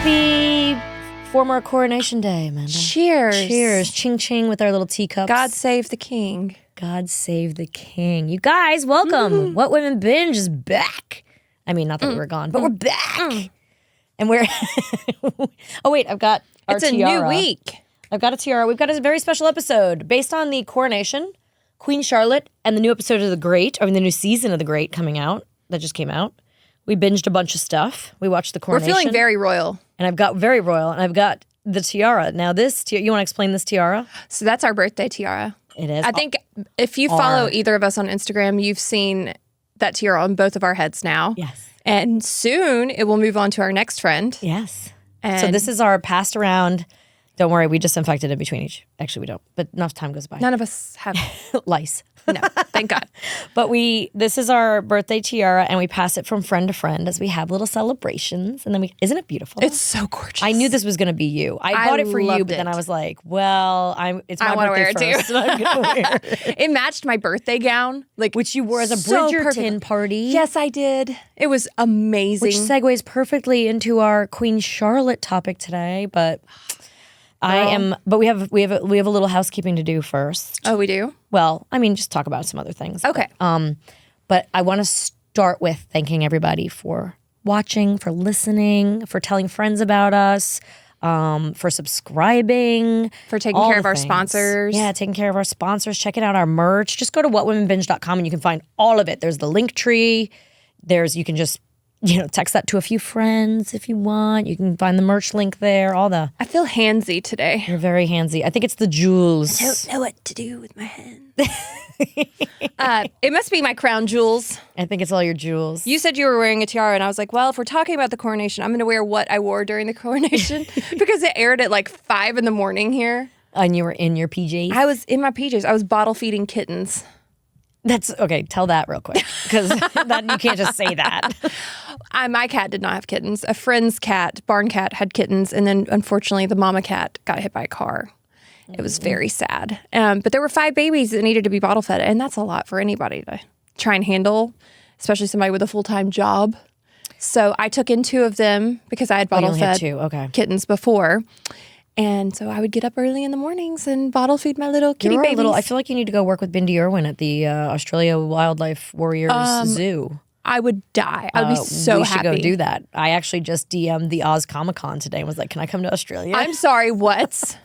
Happy former coronation day, Amanda. Cheers. Cheers. Ching ching with our little teacups. God save the king. God save the king. You guys, welcome. What Women Binge is back. I mean, not that we were gone, but we're back. And we're... oh, wait, I've got our tiara. It's a new week. I've got a tiara. We've got a very special episode based on the coronation, Queen Charlotte, and the new episode of The Great, the new season of The Great coming out, that just came out. We binged a bunch of stuff. We watched the coronation. We're feeling very royal. And I've got very royal, and I've got the tiara. Now this, you want to explain this tiara? So that's our birthday tiara. It is. I think if you follow either of us on Instagram, you've seen that tiara on both of our heads now. Yes. And soon it will move on to our next friend. Yes. And so this is our passed around. Don't worry, we disinfected it between each. Actually, we don't, but enough time goes by. None of us have lice. No, thank God. But this is our birthday tiara, and we pass it from friend to friend as we have little celebrations. And then isn't it beautiful? It's so gorgeous. I knew this was going to be you. I bought it for you, but then I was like, well, it's my birthday first. So I'm gonna wear it. It matched my birthday gown, which you wore as a so Bridgerton perfect. party. Yes, I did. It was amazing. Which segues perfectly into our Queen Charlotte topic today, but... But we have a little housekeeping to do first. Oh, we do? Well, I mean, just talk about some other things. Okay. But I want to start with thanking everybody for watching, for listening, for telling friends about us, for subscribing, for taking care of our sponsors. Yeah, taking care of our sponsors, checking out our merch. Just go to whatwomenbinge.com and you can find all of it. There's the link tree. You can just text that to a few friends if you want. You can find the merch link there, I feel handsy today. You're very handsy. I think it's the jewels. I don't know what to do with my hands. It must be my crown jewels. I think it's all your jewels. You said you were wearing a tiara, and I was like, well, if we're talking about the coronation, I'm going to wear what I wore during the coronation because it aired at like 5 a.m. here. And you were in your PJs? I was in my PJs. I was bottle feeding kittens. That's okay. Tell that real quick because you can't just say that. My cat did not have kittens. A friend's cat, barn cat, had kittens, and then unfortunately the mama cat got hit by a car. It was very sad. But there were 5 babies that needed to be bottle fed, and that's a lot for anybody to try and handle, especially somebody with a full-time job. So I took in 2 of them because I had bottle fed kittens before. And so I would get up early in the mornings and bottle feed my little kitty babies. I feel like you need to go work with Bindi Irwin at the Australia Wildlife Warriors Zoo. I would die. I would be so happy. We should go do that. I actually just DM'd the Oz Comic Con today and was like, can I come to Australia? I'm sorry, what?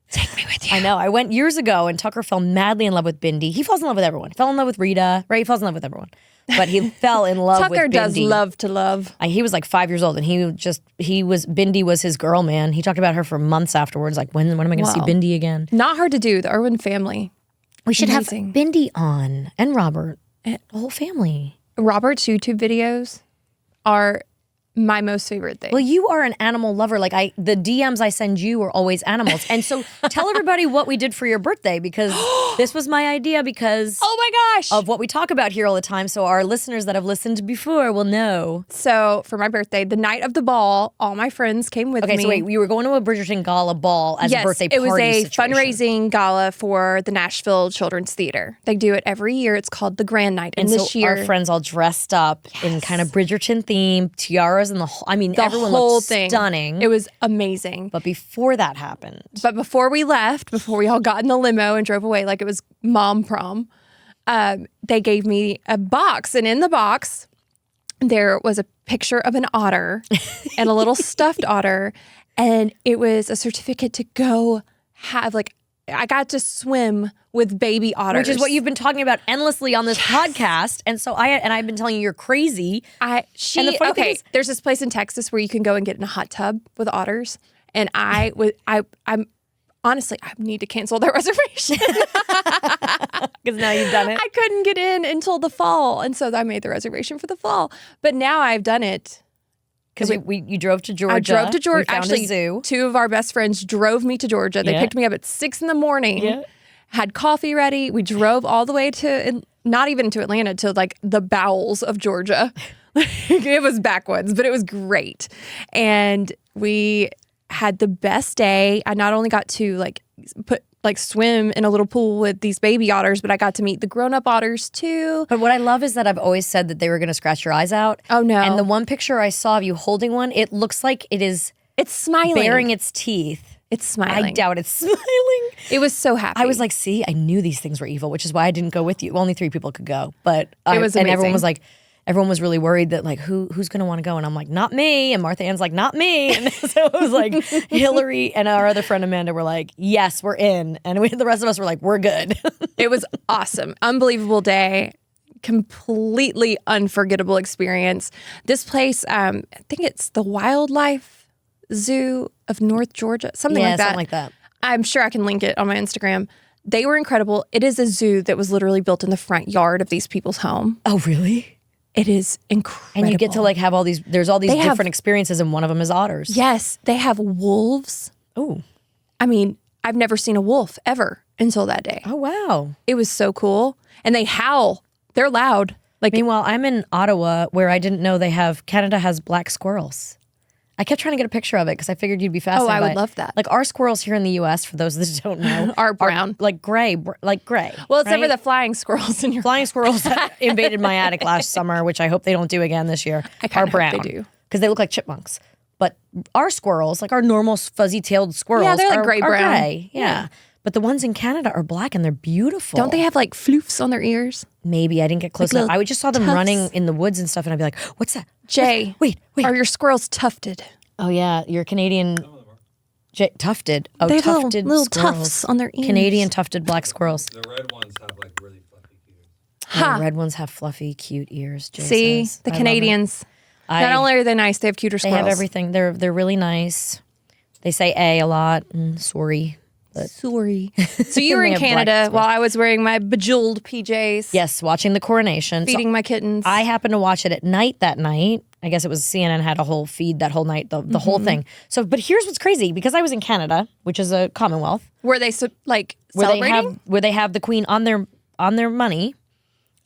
Take me with you. I know. I went years ago and Tucker fell madly in love with Bindi. He falls in love with everyone. He fell in love with Rita, right? He falls in love with everyone. But he fell in love with Bindi. Tucker does love to love. He was like 5 years old and Bindi was his girl, man. He talked about her for months afterwards. Like, when am I going to see Bindi again? Not hard to do. The Irwin family. We should have Bindi on and Robert and the whole family. Robert's YouTube videos are my most favorite thing. Well, you are an animal lover. Like the DMs I send you are always animals. And so tell everybody what we did for your birthday because this was my idea because oh my gosh, of what we talk about here all the time. So our listeners that have listened before will know. So for my birthday, the night of the ball, all my friends came with me. Okay, so wait, you were going to a Bridgerton gala ball as a birthday party. It was a situation. fundraising gala for the Nashville Children's Theater. They do it every year. It's called the Grand Night. And this so year, our friends all dressed up in kind of Bridgerton theme, tiaras and the whole, everyone looked stunning. It was amazing. But before that happened. But before we left, before we all got in the limo and drove away like it was mom prom, they gave me a box. And in the box, there was a picture of an otter and a little stuffed otter. And it was a certificate to go have I got to swim with baby otters. Which is what you've been talking about endlessly on this podcast. And so I've been telling you you're crazy. There's this place in Texas where you can go and get in a hot tub with otters. And I'm honestly, I need to cancel that reservation. Because now you've done it. I couldn't get in until the fall. And so I made the reservation for the fall. But now I've done it. Because you drove to Georgia. I drove to Georgia. We found a zoo. 2 of our best friends drove me to Georgia. They picked me up at 6 a.m, had coffee ready. We drove all the way to, not even to Atlanta, to like the bowels of Georgia. It was backwoods, but it was great. And we had the best day. I not only got to swim in a little pool with these baby otters, but I got to meet the grown-up otters too. But what I love is that I've always said that they were going to scratch your eyes out. Oh, no. And the one picture I saw of you holding one, it looks like it is It's smiling. baring its teeth. It's smiling. I doubt it's smiling. It was so happy. I was like, see, I knew these things were evil, which is why I didn't go with you. Only 3 people could go. But It was and amazing. everyone was really worried that like, who's going to want to go? And I'm like, not me. And Martha Ann's like, not me. And so it was like Hillary and our other friend Amanda were like, yes, we're in. And the rest of us were like, we're good. It was awesome. Unbelievable day. Completely unforgettable experience. This place, I think it's the Wildlife Zoo of North Georgia, something like that. Something like that. I'm sure I can link it on my Instagram. They were incredible. It is a zoo that was literally built in the front yard of these people's home. Oh, really? It is incredible. And you get to like have all these, there's all these different experiences, and one of them is otters. Yes, they have wolves. Oh. I mean, I've never seen a wolf ever until that day. Oh, wow. It was so cool. And they howl. They're loud. Like, Meanwhile, I'm in Ottawa where I didn't know Canada has black squirrels. I kept trying to get a picture of it because I figured you'd be fascinated. I by would it. love that. Like our squirrels here in the U.S., for those that don't know, Are brown. like gray. well, except right? for the flying squirrels in your flying squirrels that invaded my attic last summer, which I hope they don't do again this year, are brown. hope they do. Because they look like chipmunks. But our squirrels, like our normal fuzzy-tailed squirrels, Yeah, they're like are gray-brown. gray. Yeah. But the ones in Canada are black and they're beautiful. Don't they have like floofs on their ears? Maybe I didn't get close enough. I just saw them tufts. running in the woods and stuff, and I'd be like, "What's that? Jay, Wait. Are your squirrels tufted? Oh yeah, your Canadian tufted. Oh, They have tufted little squirrels. tufts on their ears. Canadian tufted black squirrels. The red ones have like really fluffy ears. The red ones have fluffy, cute ears. Jay See, says. the I love it. Canadians. Not only are they nice, they have cuter They squirrels. have everything. They're really nice. They say a lot. Sorry. Sorry. So you were They in have black Canada squirrels. while I was wearing my bejeweled PJs. Yes, watching the coronation. So Feeding my kittens. I happened to watch it at night that night. I guess it was CNN had a whole feed that whole night, the whole thing. So, but here's what's crazy, because I was in Canada, which is a Commonwealth, Were they celebrating? where they have the Queen on their money.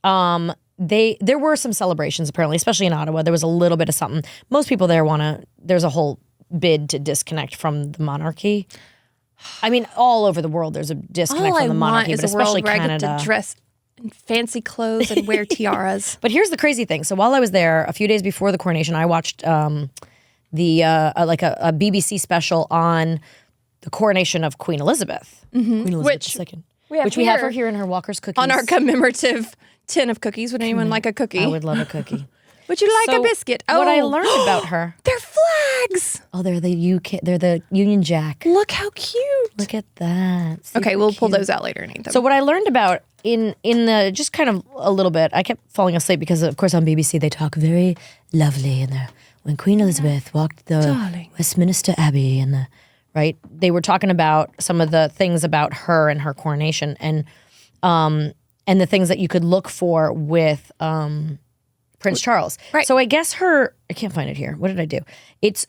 There were some celebrations apparently, especially in Ottawa. There was a little bit of something. Most people there there's a whole bid to disconnect from the monarchy. I mean, all over the world there's a disconnect All from I the monarchy, want but is a world especially where I Canada. get to dress in fancy clothes and wear tiaras. But here's the crazy thing. So while I was there, a few days before the coronation, I watched a BBC special on the coronation of Queen Elizabeth. Queen Elizabeth II. Which we have her here in her Walker's cookies. On our commemorative tin of cookies. Would anyone like a cookie? I would love a cookie. Would you like So a biscuit? What I learned about her. They're flags. Oh, they're the Union Jack. Look how cute. Look at that. Okay, Super we'll pull cute. those out later and eat them. So what I learned about in the just kind of a little bit, I kept falling asleep because of course on BBC they talk very lovely, and when Queen Elizabeth walked the Darling. Westminster Abbey right, they were talking about some of the things about her and her coronation, and the things that you could look for with Prince Charles. Right. So I guess I can't find it here. What did I do? It's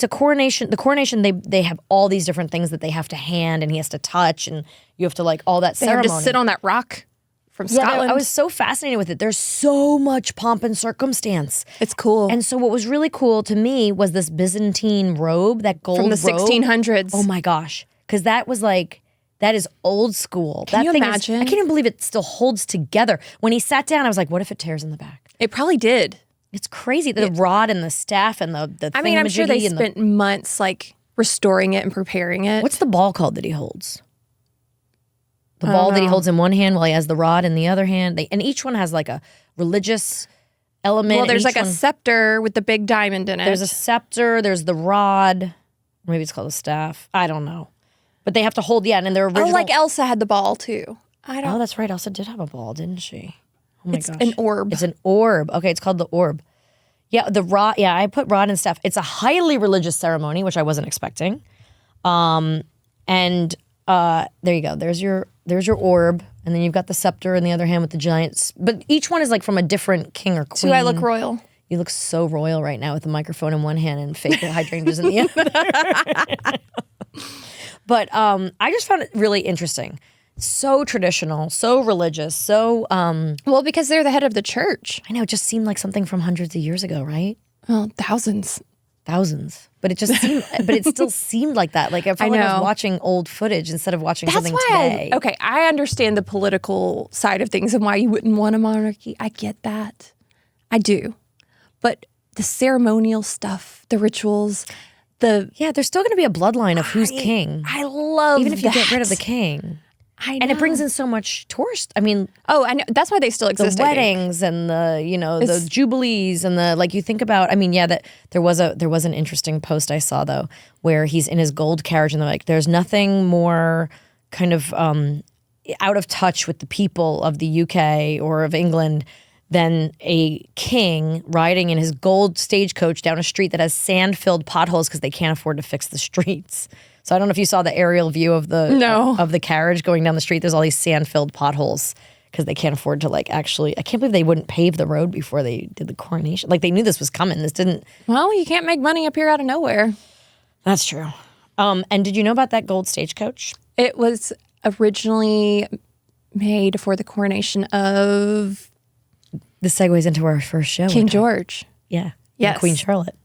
a coronation. The coronation, they have all these different things that they have to hand, and he has to touch, and you have to like all that they ceremony. have to sit on that rock from Yeah, Scotland. I was so fascinated with it. There's so much pomp and circumstance. It's cool. And so what was really cool to me was this Byzantine robe, that gold from the robe. 1600s. Oh my gosh. Because that is old school. Can you thing imagine? I can't even believe it still holds together. When he sat down, I was like, what if it tears in the back? It probably did. It's crazy. The rod and the staff and the I mean, I'm sure they thingamajiggy and spent months like restoring it and preparing it. what's the ball called that he holds? The ball that he holds in one hand while he has the rod in the other hand. And each one has like a religious element. Well, there's and like each a one- scepter with the big diamond in it. There's a scepter. There's the rod. Maybe it's called a staff. I don't know. But they have to hold, and their original. Oh, like Elsa had the ball too. I don't. Oh, that's right. Elsa did have a ball, didn't she? Oh my It's gosh. an orb. It's an orb. Okay, it's called the orb. Yeah, the rod. Yeah, I put rod and staff. It's a highly religious ceremony, which I wasn't expecting. And there you go. There's your orb, and then you've got the scepter in the other hand with the giants. But each one is like from a different king or queen. Do I look royal? You look so royal right now with the microphone in one hand and fake hydrangeas in the other. But I just found it really interesting. So traditional, so religious, so Well, because they're the head of the church. I know, it just seemed like something from hundreds of years ago, right? Well, thousands. Thousands. But it just seemed but it still seemed like that. Like I felt like I was know. watching old footage instead of watching That's something why today. okay, I understand the political side of things and why you wouldn't want a monarchy. I get that. I do. But the ceremonial stuff, the rituals, there's still going to be a bloodline of who's king. I love even if you get that. rid of the king. I know. And it brings in so much tourist. I mean, I know. That's why they still exist. the I think. weddings and the jubilees and the you think about. I mean, that there was an interesting post I saw though where he's in his gold carriage and they're like, there's nothing more kind of out of touch with the people of the UK or of England than a king riding in his gold stagecoach down a street that has sand-filled potholes because they can't afford to fix the streets. So I don't know if you saw the aerial view of the carriage going down the street. There's all these sand-filled potholes because they can't afford to actually. I can't believe they wouldn't pave the road before they did the coronation. Like they knew this was coming. This didn't. Well, you can't make money up here out of nowhere. That's true. And did you know about that gold stagecoach? It was originally made for the coronation of This segues into our first show. King George. Yeah. Yes. And Queen Charlotte.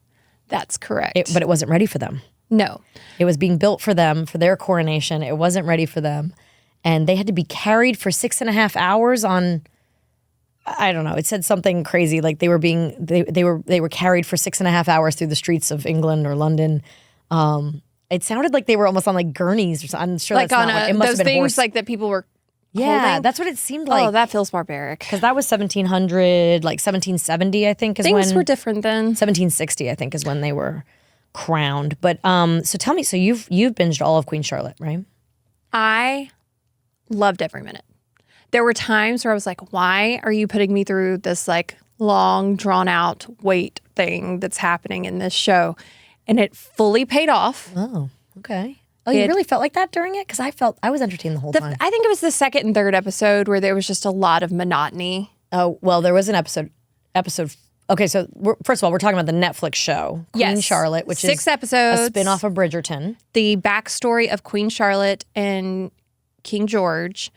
That's correct. But it wasn't ready for them. No. It was being built for them for their coronation. It wasn't ready for them. And they had to be carried for 6.5 hours on, I don't know, it said something crazy. Like they were carried for 6.5 hours through the streets of England or London. It sounded like they were almost on gurneys or something. I'm sure Like that's on not what, it must those have been things horse. that people were Yeah, holding? that's what it seemed like. Oh, that feels barbaric. Because that was 1700, 1770, I think, is Things when were different then. 1760, I think, is when they were crowned. But so tell me, so you've binged all of Queen Charlotte, right? I loved every minute. There were times where I was like, why are you putting me through this long, drawn out wait thing that's happening in this show? And it fully paid off. Oh, okay. Oh, you really felt like that during it? Because I was entertained the whole time. I think it was the second and third episode where there was just a lot of monotony. Oh, well, there was an episode. Okay, so first of all, we're talking about the Netflix show, Queen Charlotte, which 6 is episodes. a spin-off of Bridgerton. The backstory of Queen Charlotte and King George.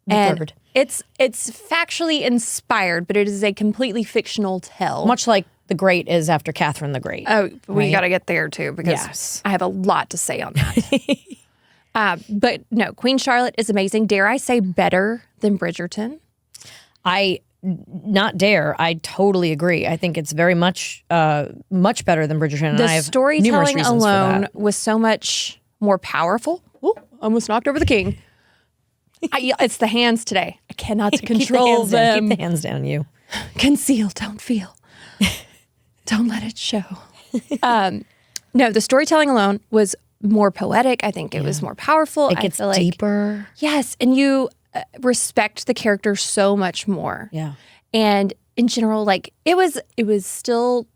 And third. it's factually inspired, but it is a completely fictional tale. Much like The Great is after Catherine the Great. Oh, we right? got to get there too because Yes. I have a lot to say on that. But no, Queen Charlotte is amazing. Dare I say better than Bridgerton? Not dare. I totally agree. I think it's very much much better than Bridgerton. And I The have numerous storytelling reasons for alone that. was so much more powerful. Oh, almost knocked over the king. It's the hands today. I cannot control Keep the hands down. them. Keep the hands down, you. Conceal, don't feel. Don't let it show. No, the storytelling alone was more poetic. I think it was more powerful. It gets deeper. Yes, and you respect the character so much more. Yeah. And in general, it was still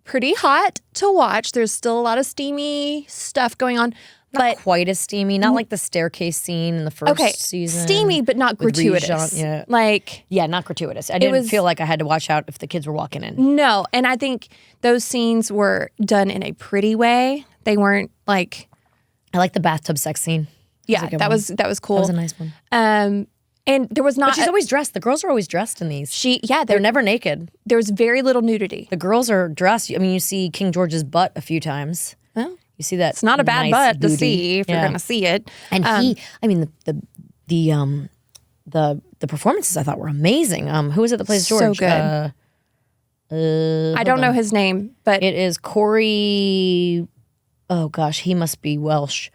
pretty hot to watch. There's still a lot of steamy stuff going on. Not quite as steamy. Not like the staircase scene in the first season. Steamy, but not with gratuitous. Regent, yeah, not gratuitous. I didn't feel like I had to watch out if the kids were walking in. No, and I think those scenes were done in a pretty way. They weren't like. I like the bathtub sex scene. Yeah, that was cool. That was a nice one. And there was not. But she's always dressed. The girls are always dressed in these. They're never naked. There was very little nudity. The girls are dressed. I mean, you see King George's butt a few times. Well, you see that. it's not a bad nice butt to booty. see if you're going to see it. And the performances I thought were amazing. Who is it that plays George? So good. I don't know his name, but it is Corey. Oh gosh, he must be Welsh.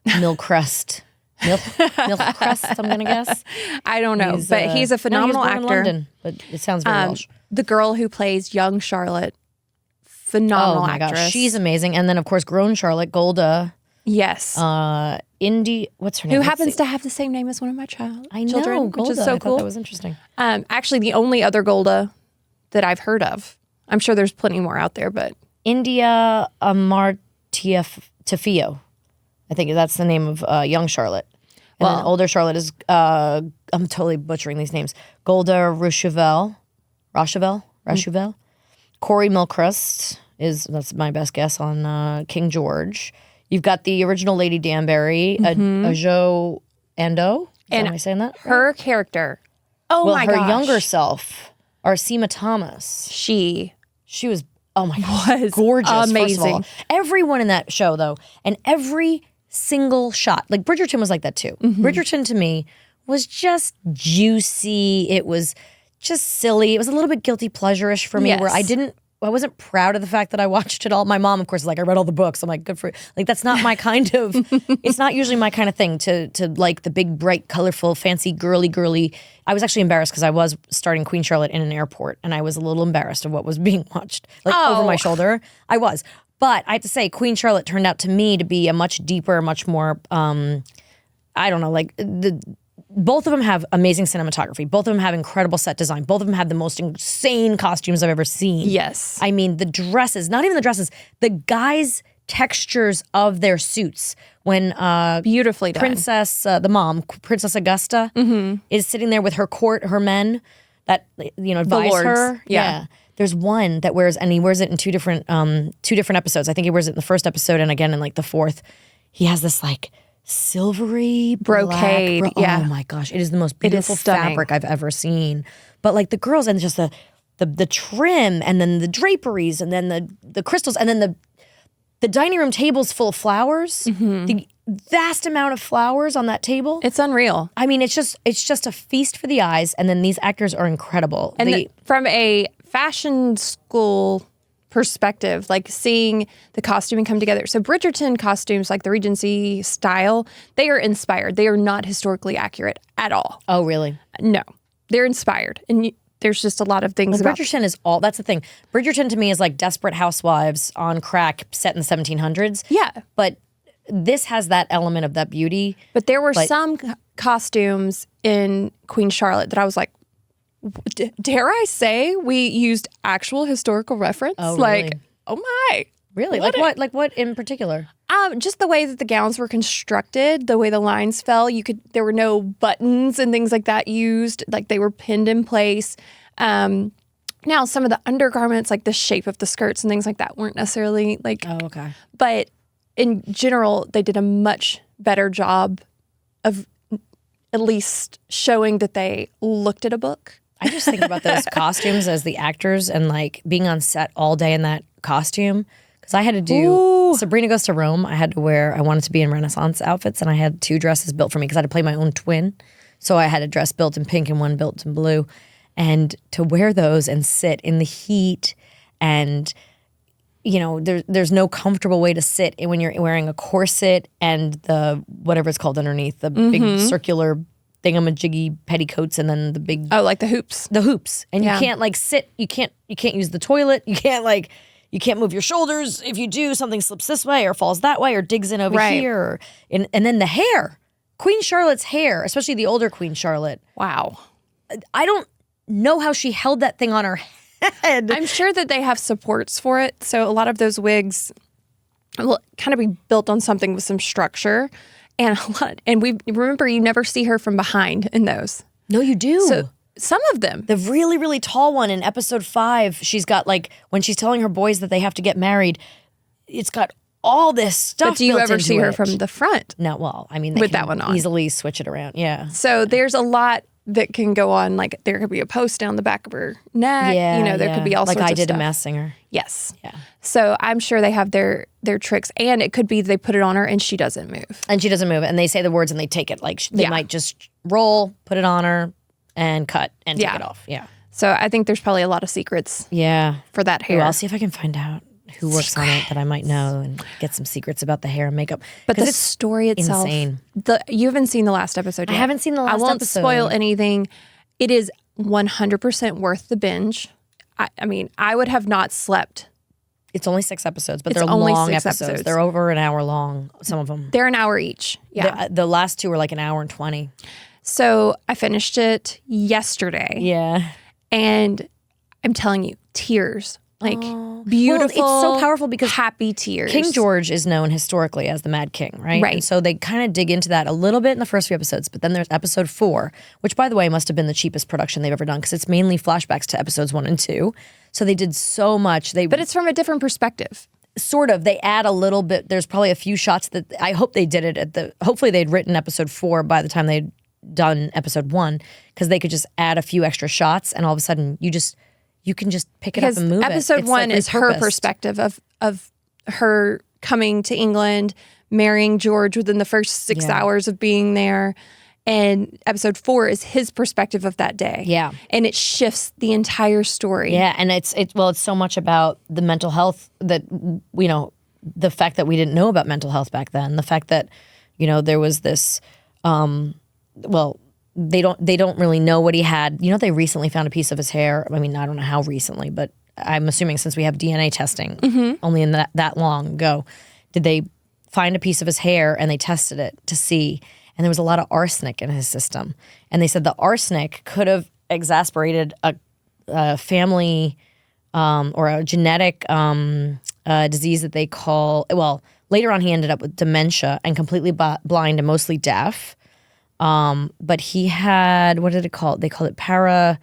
Milcrest. Milcrest, I'm gonna guess. I don't know, but he's a phenomenal he was born actor. in London, but it sounds very Welsh. The girl who plays young Charlotte, phenomenal actress. Gosh, she's amazing. And then of course, grown Charlotte, Golda. Yes. Indy, what's her name? Who happens to have the same name as one of my children, Golda, which is so I cool. thought that was interesting. Actually, the only other Golda that I've heard of. I'm sure there's plenty more out there, but India Amartya-Tafio. I think that's the name of young Charlotte. And then older Charlotte is, I'm totally butchering these names, Golda Rochevelle. Corey Milcrest that's my best guess on King George. You've got the original Lady Danbury, Ajo Ando. Am I saying that? Her character, my gosh. Her younger self, Arsema Thomas. She was, oh my God, gorgeous. amazing. First of all. Everyone in that show, though, and every single shot, like Bridgerton was like that too. Bridgerton to me was just juicy. It was just silly. It was a little bit guilty pleasure-ish for me, where I didn't wasn't proud of the fact that I watched it all. My mom, of course, is like, I read all the books. I'm like, good for you. Like, that's not my kind of, it's not usually my kind of thing to like the big, bright, colorful, fancy, girly. I was actually embarrassed because I was starting Queen Charlotte in an airport and I was a little embarrassed of what was being watched, like over my shoulder. I was. But I have to say, Queen Charlotte turned out to me to be a much deeper, much more, I don't know, like both of them have amazing cinematography. Both of them have incredible set design. Both of them have the most insane costumes I've ever seen. Yes. I mean, the dresses, not even the dresses, the guys' textures of their suits. When beautifully done. Princess, the mom, Princess Augusta, is sitting there with her court, her men that, advise her. Yeah. There's one that wears, and he wears it in two different episodes. I think he wears it in the first episode and again in like the fourth. He has this like silvery brocade. Oh my gosh, it is the most beautiful fabric I've ever seen. But like the girls and just the trim and then the draperies and then the crystals and then the dining room table's full of flowers. The vast amount of flowers on that table. It's unreal. I mean, it's just a feast for the eyes. And then these actors are incredible. And from a fashion school perspective, like seeing the costuming come together. So Bridgerton costumes, like the Regency style, they are inspired. They are not historically accurate at all. Oh, really? No, they're inspired. And there's just a lot of things about Bridgerton is all, that's the thing. Bridgerton to me is like Desperate Housewives on crack set in the 1700s. Yeah. But this has that element of that beauty. But there were some costumes in Queen Charlotte that I was like, dare I say we used actual historical reference? Oh, like, really? oh my. Really? Like what in particular? Just the way that the gowns were constructed, the way the lines fell. There were no buttons and things like that used. Like they were pinned in place. Now some of the undergarments, like the shape of the skirts and things like that, weren't necessarily like. Oh, okay. But in general, they did a much better job of at least showing that they looked at a book. I just think about those costumes as the actors and like being on set all day in that costume. Because I had to do Sabrina Goes to Rome. I wanted to be in Renaissance outfits and I had 2 dresses built for me because I had to play my own twin. So I had a dress built in pink and one built in blue. And to wear those and sit in the heat and, there's no comfortable way to sit when you're wearing a corset and the, whatever it's called underneath, the big circular thingamajiggy petticoats and then the big like the hoops. And you can't like sit, you can't use the toilet, you can't move your shoulders. If you do, something slips this way or falls that way or digs in over here. And then the hair, Queen Charlotte's hair, especially the older Queen Charlotte. Wow. I don't know how she held that thing on her head. I'm sure that they have supports for it. So a lot of those wigs will kind of be built on something with some structure. And we remember you never see her from behind in those. No, you do. So some of them. The really, really tall one in episode 5, she's got like, when she's telling her boys that they have to get married, it's got all this stuff. But do you ever see her from the front? No, well, I mean, they with can that one on. easily switch it around. Yeah. So there's a lot that can go on. Like there could be a post down the back of her neck. Yeah, there could be all sorts of stuff. Like I did a Masked Singer. Yes. Yeah. So I'm sure they have their tricks, and it could be they put it on her and she doesn't move. And they say the words and they take it. Like they might just roll, put it on her, and cut and take it off. Yeah. So I think there's probably a lot of secrets. Yeah. For that hair. I'll see if I can find out who works on it that I might know and get some secrets about the hair and makeup. But the story itself, insane. You haven't seen the last episode yet. I haven't seen the last episode. I won't spoil anything. It is 100% worth the binge. I mean, I would have not slept. It's only 6 episodes, but It's they're only long 6 episodes. They're over an hour long, some of them. They're an hour each. Yeah. The last 2 are like an hour and 20. So I finished it yesterday. Yeah. And I'm telling you, tears. Like beautiful. Well, it's so powerful because happy tears. King George is known historically as the Mad King, right? Right. And so they kind of dig into that a little bit in the first few episodes, but then there's episode 4, which by the way must have been the cheapest production they've ever done because it's mainly flashbacks to episodes 1 and 2. So they did so much. But it's from a different perspective. Sort of. They add a little bit. There's probably a few shots that I hope they did it hopefully they'd written episode 4 by the time they'd done episode 1 because they could just add a few extra shots and all of a sudden you can just pick it up and move episode it. 1 is her perspective of her coming to England, marrying George within the first 6 hours of being there. And episode 4 is his perspective of that day. Yeah. And it shifts the entire story. Yeah, and it's so much about the mental health that, the fact that we didn't know about mental health back then, the fact that, there was this, they don't really know what he had. They recently found a piece of his hair. I mean, I don't know how recently, but I'm assuming since we have DNA testing only in that long ago, did they find a piece of his hair and they tested it to see. And there was a lot of arsenic in his system. And they said the arsenic could have exacerbated a family or a genetic disease that they call, later on he ended up with dementia and completely blind and mostly deaf. But he had, what did it call? They called it I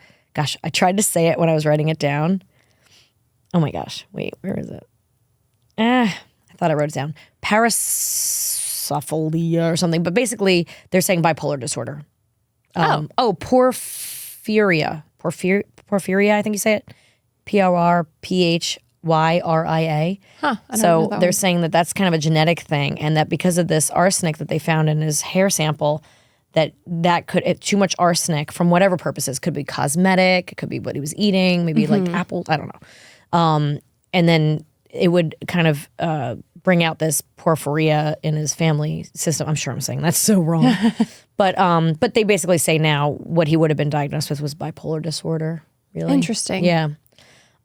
tried to say it when I was writing it down. Oh my gosh, wait, where is it? I thought I wrote it down. Parasophilia or something. But basically, they're saying bipolar disorder. Porphyria. Porphyria, I think you say it. Porphyria. So they're saying that that's kind of a genetic thing, and that because of this arsenic that they found in his hair sample, that could, too much arsenic from whatever purposes, could be cosmetic, it could be what he was eating, maybe like apples, I don't know. And then it would kind of bring out this porphyria in his family system. I'm sure I'm saying that's so wrong. But they basically say now what he would have been diagnosed with was bipolar disorder. Really Interesting. Yeah.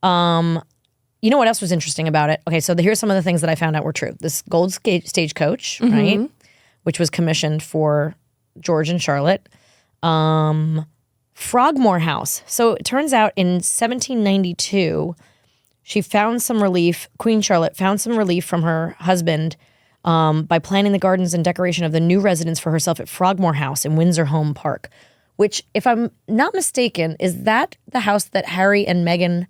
You know what else was interesting about it? Okay, so here's some of the things that I found out were true. This gold stagecoach, right, which was commissioned for George and Charlotte. Frogmore House. So it turns out in 1792, Queen Charlotte found some relief from her husband by planning the gardens and decoration of the new residence for herself at Frogmore House in Windsor Home Park, which, if I'm not mistaken, is that the house that Harry and Meghan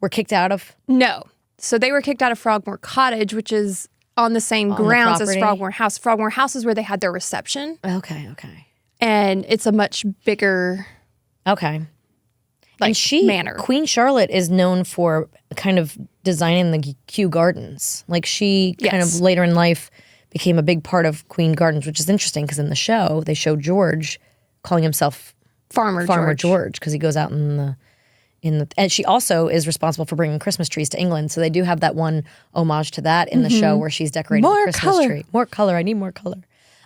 were kicked out of? No. So they were kicked out of Frogmore Cottage, which is on the same grounds as Frogmore House. Frogmore House is where they had their reception. Okay. And it's a much bigger manor. Queen Charlotte is known for kind of designing the Kew Gardens. Like she kind of later in life became a big part of Queen Gardens, which is interesting because in the show they show George calling himself Farmer George because he goes out in the and she also is responsible for bringing Christmas trees to England. So they do have that one homage to that in the show where she's decorating the Christmas tree. More color. I need more color.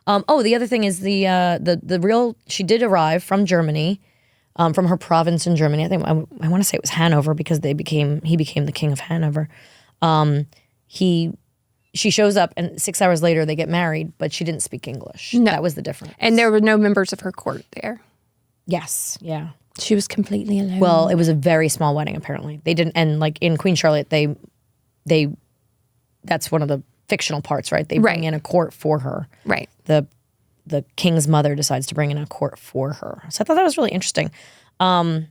The other thing is the real, she did arrive from Germany, from her province in Germany. I think I want to say it was Hanover because he became the king of Hanover. She shows up and 6 hours later they get married, but she didn't speak English. No. That was the difference. And there were no members of her court there. Yes, yeah. She was completely alone. Well, it was a very small wedding apparently. They didn't, and like in Queen Charlotte, they that's one of the fictional parts, right? They bring in a court for her. Right. The king's mother decides to bring in a court for her. So I thought that was really interesting. I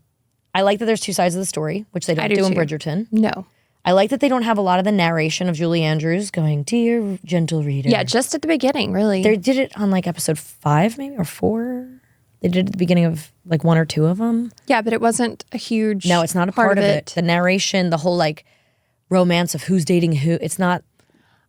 like that there's two sides of the story, which they don't do in Bridgerton. No. I like that they don't have a lot of the narration of Julie Andrews going, "Dear gentle reader." Yeah, just at the beginning, really. They did it on like episode 5 maybe or 4. They did it at the beginning of like 1 or 2 of them. Yeah, but it wasn't a huge No, it's not a part of it. The narration, the whole like romance of who's dating who, it's not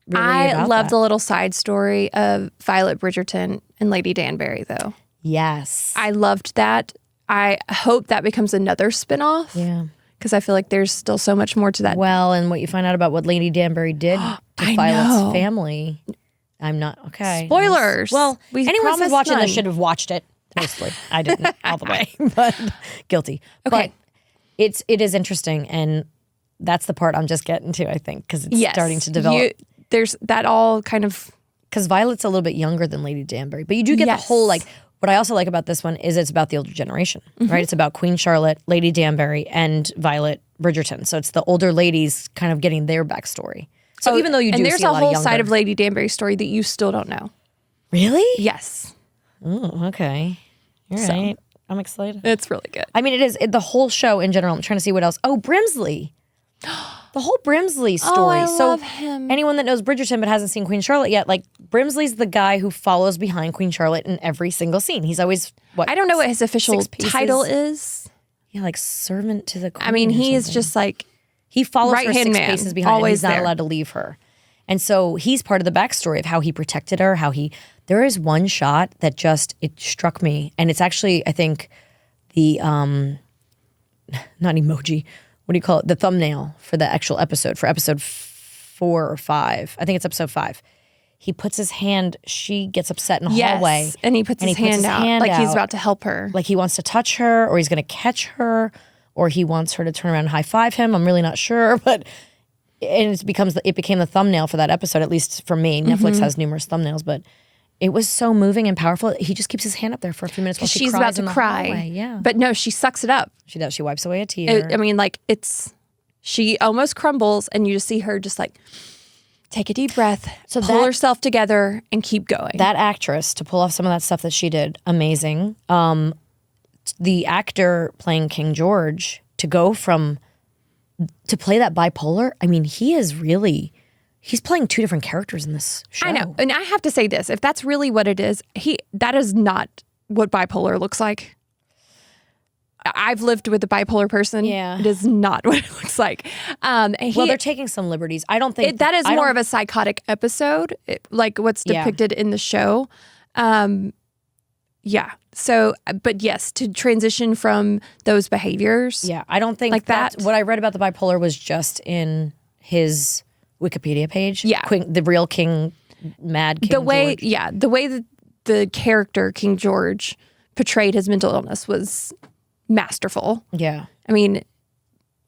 really I love that. the little side story of Violet Bridgerton and Lady Danbury, though. Yes. I loved that. I hope that becomes another spinoff. Yeah. Because I feel like there's still so much more to that. Well, and what you find out about what Lady Danbury did to Violet's family. I'm not, okay. Spoilers. Well, anyone who's watching none. this should have watched it. Mostly. I didn't all the way, but guilty. Okay. But it is interesting, and that's the part I'm just getting to, I think, because it's starting to develop. There's that all kind of... Because Violet's a little bit younger than Lady Danbury, but you do get the whole, like, what I also like about this one is it's about the older generation, right? It's about Queen Charlotte, Lady Danbury, and Violet Bridgerton. So it's the older ladies kind of getting their backstory. So even though you do and there's see a a lot whole of younger... side of Lady Danbury's story that you still don't know. Really? Yes. Oh, okay. All right. I'm excited. It's really good. I mean, it is the whole show in general. I'm trying to see what else. Oh, Brimsley. The whole Brimsley story. I love him. Anyone that knows Bridgerton but hasn't seen Queen Charlotte yet, like Brimsley's the guy who follows behind Queen Charlotte in every single scene. He's always, I don't know what his official title is. Yeah, like servant to the queen. I mean, he is just like... He follows her right-hand 6 man, paces behind, always and he's not there. allowed to leave her. And so he's part of the backstory of how he protected her, how There is one shot that it struck me, and it's actually, I think, the not emoji. What do you call it? The thumbnail for the actual episode, for episode 4 or 5. I think it's episode 5. He puts his hand. She gets upset in the hallway, and he puts his hand out like he's about to help her, like he wants to touch her, or he's going to catch her, or he wants her to turn around and high five him. I'm really not sure, but it became the thumbnail for that episode. At least for me, Netflix has numerous thumbnails, but it was so moving and powerful. He just keeps his hand up there for a few minutes while she's cries about to in the cry. hallway. Yeah, but no, she sucks it up. she does. She wipes away a tear. I mean, like she almost crumbles, and you just see her just like take a deep breath, pull herself together, and keep going. That actress, to pull off some of that stuff that she did, amazing. The actor playing King George, to go from to play that bipolar. I mean, he's playing 2 different characters in this show. I know, and I have to say this: if that's really what it is, that is not what bipolar looks like. I've lived with a bipolar person. Yeah. It is not what it looks like. Well, they're taking some liberties. I don't think that is more of a psychotic episode, like what's depicted in the show. Yeah. So, but yes, to transition from those behaviors. Yeah, I don't think like that. What I read about the bipolar was just in his Wikipedia page. Yeah. The real King, Mad King the way, George. Yeah, the way that the character King George portrayed his mental illness was masterful. Yeah. I mean,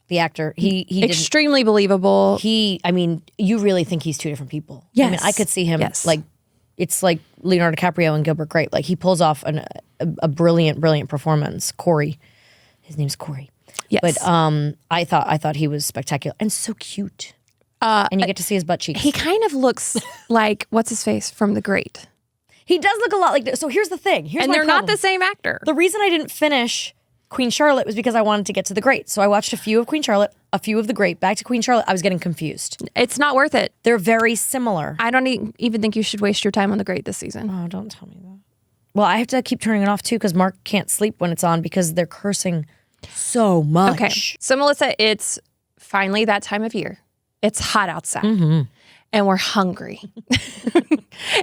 the actor, he extremely believable. I mean, you really think he's 2 different people. Yes. I mean, I could see him Yes. it's like Leonardo DiCaprio and Gilbert Grape. Like, he pulls off a brilliant performance. Corey. His name's Corey. Yes. But I thought he was spectacular and so cute. And you get to see his butt cheeks. He kind of looks like, what's his face from The Great. He does look a lot like this. So here's the thing. And they're not the same actor. The reason I didn't finish Queen Charlotte was because I wanted to get to The Great. So I watched a few of Queen Charlotte, a few of The Great, back to Queen Charlotte. I was getting confused. It's not worth it. They're very similar. I don't even think you should waste your time on The Great this season. Oh, don't tell me that. Well, I have to keep turning it off too because Mark can't sleep when it's on because they're cursing so much. Okay. So, Melissa, it's finally that time of year. It's hot outside. And we're hungry.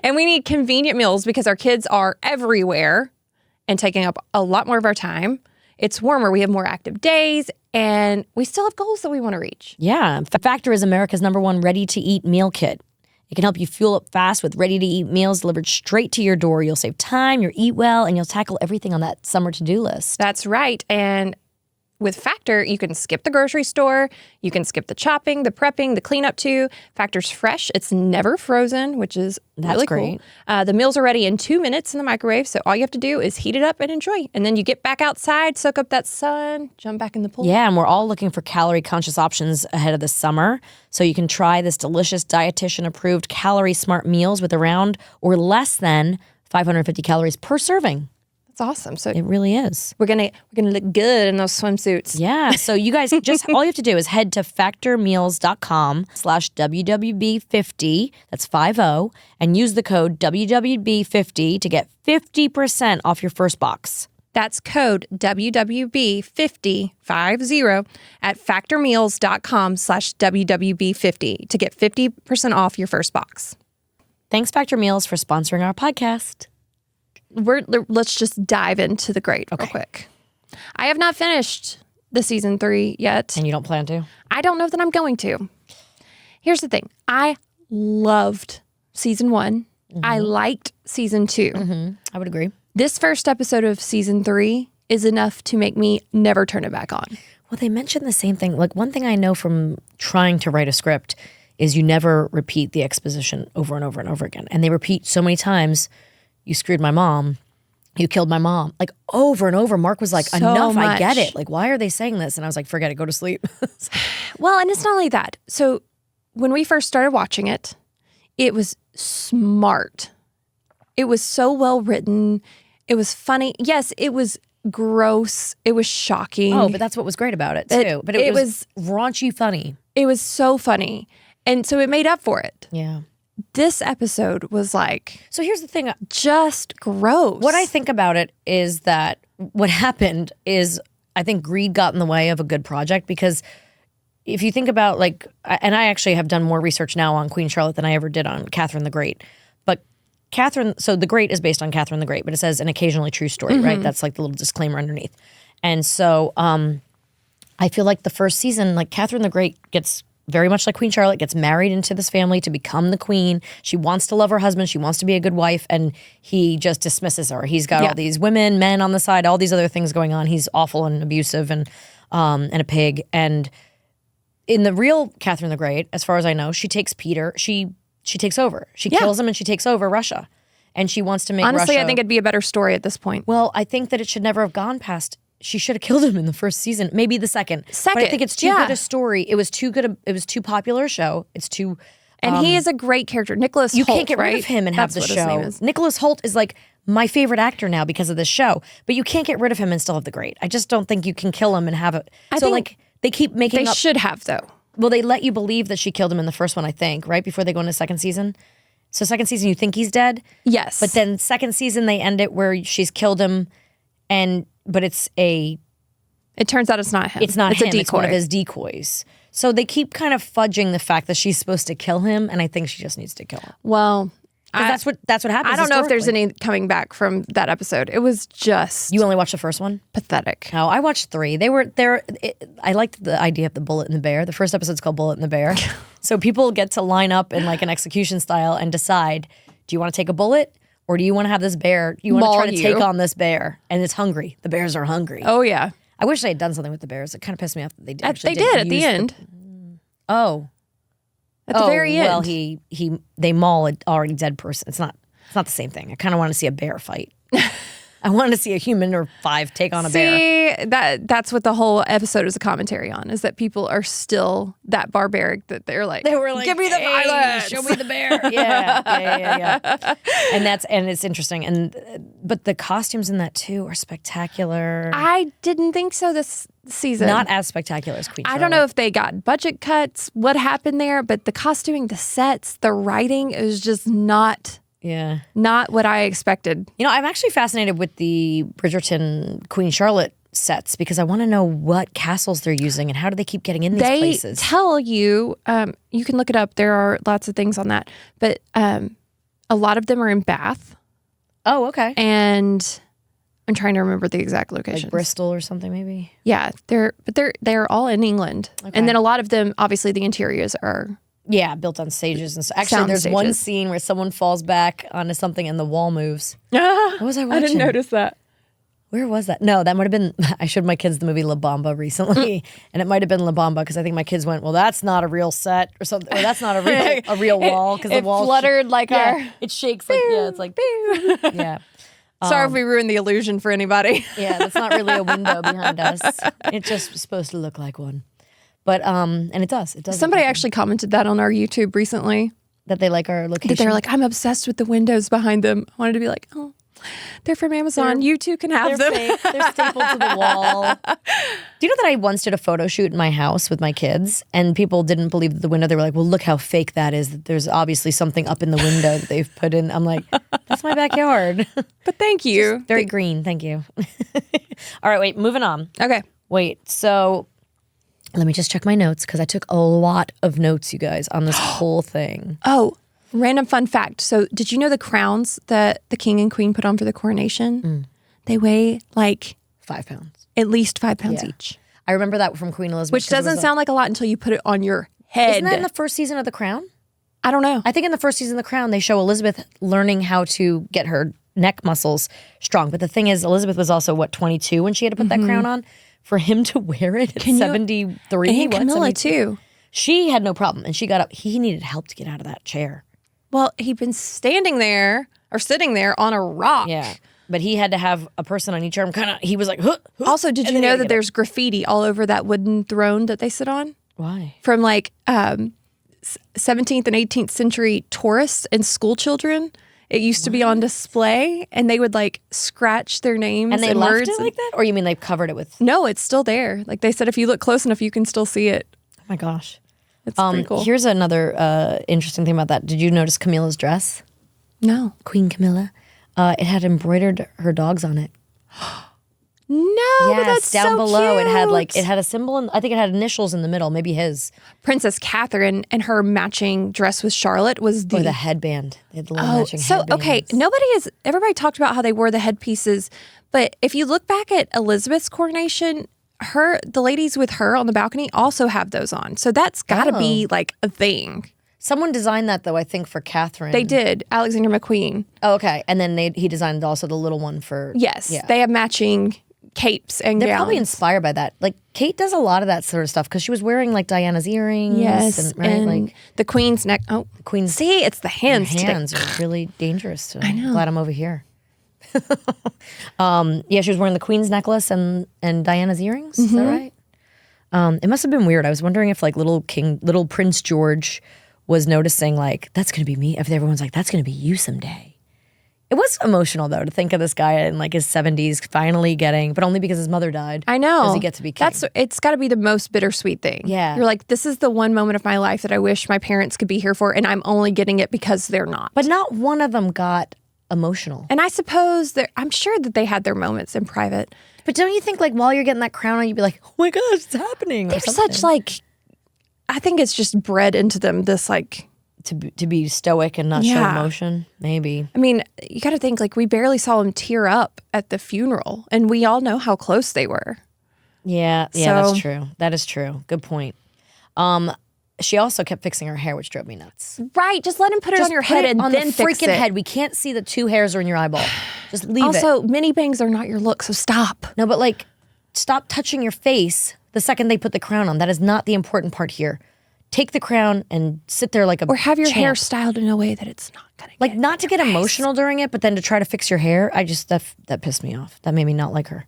And we need convenient meals because our kids are everywhere and taking up a lot more of our time. It's warmer. We have more active days, and we still have goals that we want to reach. Yeah. Factor is America's #1 ready-to-eat meal kit. It can help you fuel up fast with ready-to-eat meals delivered straight to your door. You'll save time, you'll eat well, and you'll tackle everything on that summer to-do list. That's right. And with Factor, you can skip the grocery store, you can skip the chopping, the prepping, the cleanup too. Factor's fresh. It's never frozen, which is really great. Cool. The meals are ready in 2 minutes in the microwave, so all you have to do is heat it up and enjoy. And then you get back outside, soak up that sun, jump back in the pool. Yeah, and we're all looking for calorie-conscious options ahead of the summer. So you can try this delicious dietitian-approved calorie-smart meals with around or less than 550 calories per serving. That's awesome. So It really is. we're gonna look good in those swimsuits. Yeah. So you guys just all you have to do is head to factormeals.com/WWB50. That's 50, and use the code WWB50 to get 50% off your first box. That's code WWB50 at factormeals.com/WWB50 to get 50% off your first box. Thanks, Factor Meals, for sponsoring our podcast. Let's just dive into The Great real quick. I have not finished the season 3 yet. And you don't plan to? I don't know that I'm going to. Here's the thing. I loved season 1. I liked season 2. I would agree. This first episode of season 3 is enough to make me never turn it back on. Well, they mentioned the same thing. Like, one thing I know from trying to write a script is you never repeat the exposition over and over and over again. And they repeat so many times, you screwed my mom, you killed my mom. Like, over and over. Mark was like, So enough, I much. get it. Like, why are they saying this? And I was like, forget it, go to sleep. Well, and it's not only that. So when we first started watching it, it was smart. It was so well written. It was funny. Yes, it was gross. It was shocking. Oh, but that's what was great about it, too. But it was raunchy funny. It was so funny. And so it made up for it. Yeah. This episode was like, So here's the thing. just gross. What I think about it is that what happened is I think greed got in the way of a good project, because if you think about, like, and I actually have done more research now on Queen Charlotte than I ever did on Catherine the Great, but Catherine, so The Great is based on Catherine the Great, but it says an occasionally true story, right? That's like the little disclaimer underneath. And so I feel like the first season, like Catherine the Great gets very much like Queen Charlotte, gets married into this family to become the queen. She wants to love her husband. She wants to be a good wife. And he just dismisses her. He's got all these women, men on the side, all these other things going on. He's awful and abusive and a pig. And in the real Catherine the Great, as far as I know, she takes Peter. She takes over. She kills him and she takes over Russia. And she wants to make Honestly, Russia. I think it'd be a better story at this point. Well, I think that it should never have gone past. She should have killed him in the first season, maybe the second. But I think it's too good a story. It was too good. It was too popular a show. It's too. And he is a great character, Nicholas. You Hoult, can't get rid of him and have the That's what his name show. is. Nicholas Hoult is like my favorite actor now because of this show. But you can't get rid of him and still have the Great. I just don't think you can kill him and have it. So think like they keep making They up. should have though. Well, they let you believe that she killed him in the first one, I think, right before they go into second season. So second season, you think he's dead. Yes, But then second season, they end it where she's killed him, but it's a. it turns out it's not him. It's not him. a decoy. It's one of his decoys. So they keep kind of fudging the fact that she's supposed to kill him, and I think she just needs to kill him. Well, 'Cause that's what happens. I don't know if there's historically. any coming back from that episode. It was just You only watched the first one? pathetic. No, I watched 3. They were there. I liked the idea of the bullet and the bear. The first episode's called Bullet and the Bear. So people get to line up in like an execution style and decide: do you want to take a bullet or do you want to have this bear? You want to try to Maul take you. on this bear, and it's hungry. The bears are hungry. Oh yeah, I wish they had done something with the bears. It kind of pissed me off that they did. they did at the end. At the very end. Well, they maul an already dead person. It's not the same thing. I kind of want to see a bear fight. I wanted to see a human or 5 take on a bear. See, that's what the whole episode is a commentary on, is that people are still that barbaric that they were like, give me the violence. Show me the bear. Yeah. And it's interesting. But the costumes in that too are spectacular. I didn't think so this season. Not as spectacular as Queen I Charlotte. don't know if they got budget cuts, what happened there, but the costuming, the sets, the writing is just not what I expected. You know, I'm actually fascinated with the Bridgerton Queen Charlotte sets because I want to know what castles they're using and how do they keep getting in these places. They tell you, you can look it up. There are lots of things on that, but a lot of them are in Bath. Oh, okay. And I'm trying to remember the exact locations. Like Bristol or something, maybe. Yeah, they're all in England, and then a lot of them, obviously, the interiors are. Yeah, built on stages and so. Actually, Sound there's one stages. scene where someone falls back onto something and the wall moves. What was I watching? I didn't notice that. Where was that? No, that might have been. I showed my kids the movie La Bamba recently, and it might have been La Bamba because I think my kids went, "Well, that's not a real set or something, or that's not a real wall because the It wall fluttered like our. it shakes like it's like yeah." Sorry if we ruined the illusion for anybody. Yeah, that's not really a window behind us. It's just supposed to look like one. But and it does. It does. Somebody actually commented that on our YouTube recently. that they like our location. That they were like, I'm obsessed with the windows behind them. I wanted to be like, oh, they're from Amazon. You too can have them. They're stapled to the wall. Do you know that I once did a photo shoot in my house with my kids and people didn't believe that the window? They were like, well, look how fake that is. That there's obviously something up in the window that they've put in. I'm like, that's my backyard. But thank you. Very green. Thank you. All right, wait, moving on. Okay. Wait, so let me just check my notes because I took a lot of notes, you guys, on this whole thing. Oh, random fun fact. So did you know the crowns that the king and queen put on for the coronation? They weigh like 5 pounds. at least 5 pounds Yeah. each. I remember that from Queen Elizabeth. Which 'cause it was doesn't sound like a lot until you put it on your head. Isn't that in the first season of The Crown? I don't know. I think in the first season of The Crown, they show Elizabeth learning how to get her neck muscles strong. But the thing is, Elizabeth was also, 22 when she had to put that crown on? For him to wear it at 73? And Camilla 72? too. She had no problem. And she got up. He needed help to get out of that chair. Well, he'd been standing there or sitting there on a rock. Yeah. But he had to have a person on each arm. He was like, huh, huh. Also, did And you then he know had to that get there's graffiti all over that wooden throne that they sit on? Why? From like 17th and 18th century tourists and school children. It used to be on display, and they would like scratch their names And they and left words. it like that? Or you mean they covered it with... No, it's still there. Like they said, if you look close enough, you can still see it. Oh my gosh. It's pretty cool. Here's another interesting thing about that. Did you notice Camilla's dress? No, Queen Camilla. It had embroidered her dogs on it. No, but Yes, that's down so below cute. it had a symbol, and I think it had initials in the middle, maybe his. Princess Catherine and her matching dress with Charlotte was Or the headband. They had the little matching so headbands. okay. Everybody talked about how they wore the headpieces, but if you look back at Elizabeth's coronation, the ladies with her on the balcony also have those on. So that's got to be like a thing. Someone designed that though, I think, for Catherine. They did. Alexander McQueen. Oh, okay. And then he designed also the little one for. Yes, Yeah. they have matching capes and They're gowns. probably inspired by that. Like Kate does a lot of that sort of stuff because she was wearing like Diana's earrings. Yes, and and the Queen's neck. Oh, the Queen's see, it's the hands. her today. hands are really dangerous today. I know. Glad I'm over here. Yeah, she was wearing the Queen's necklace and Diana's earrings. Is that right? It must have been weird. I was wondering if like little Prince George was noticing like that's gonna be me. If everyone's like that's gonna be you someday. It was emotional though to think of this guy in like his 70s finally getting, but only because his mother died. I know. Does he get to be king? It's got to be the most bittersweet thing. Yeah. You're like, this is the one moment of my life that I wish my parents could be here for, and I'm only getting it because they're not. But not one of them got emotional. And I suppose I'm sure that they had their moments in private. But don't you think like while you're getting that crown on, you'd be like, oh my gosh, it's happening. They're such like, I think it's just bred into them this like. To be stoic and not show Yeah. emotion, maybe. I mean, you got to think like we barely saw him tear up at the funeral, and we all know how close they were. Yeah, So- that's true. That is true. Good point. She also kept fixing her hair, which drove me nuts. Right, just let him put it on your head and on then the fix freaking it. head. We can't see the 2 hairs are in your eyeball. Just leave it. Also, mini bangs are not your look, so stop. No, but like, stop touching your face the second they put the crown on. That is not the important part here. Take the crown and sit there like a Or have your hair champ. styled in a way that it's not gonna Like get not to get emotional during it, but then to try to fix your hair. I just that pissed me off. That made me not like her.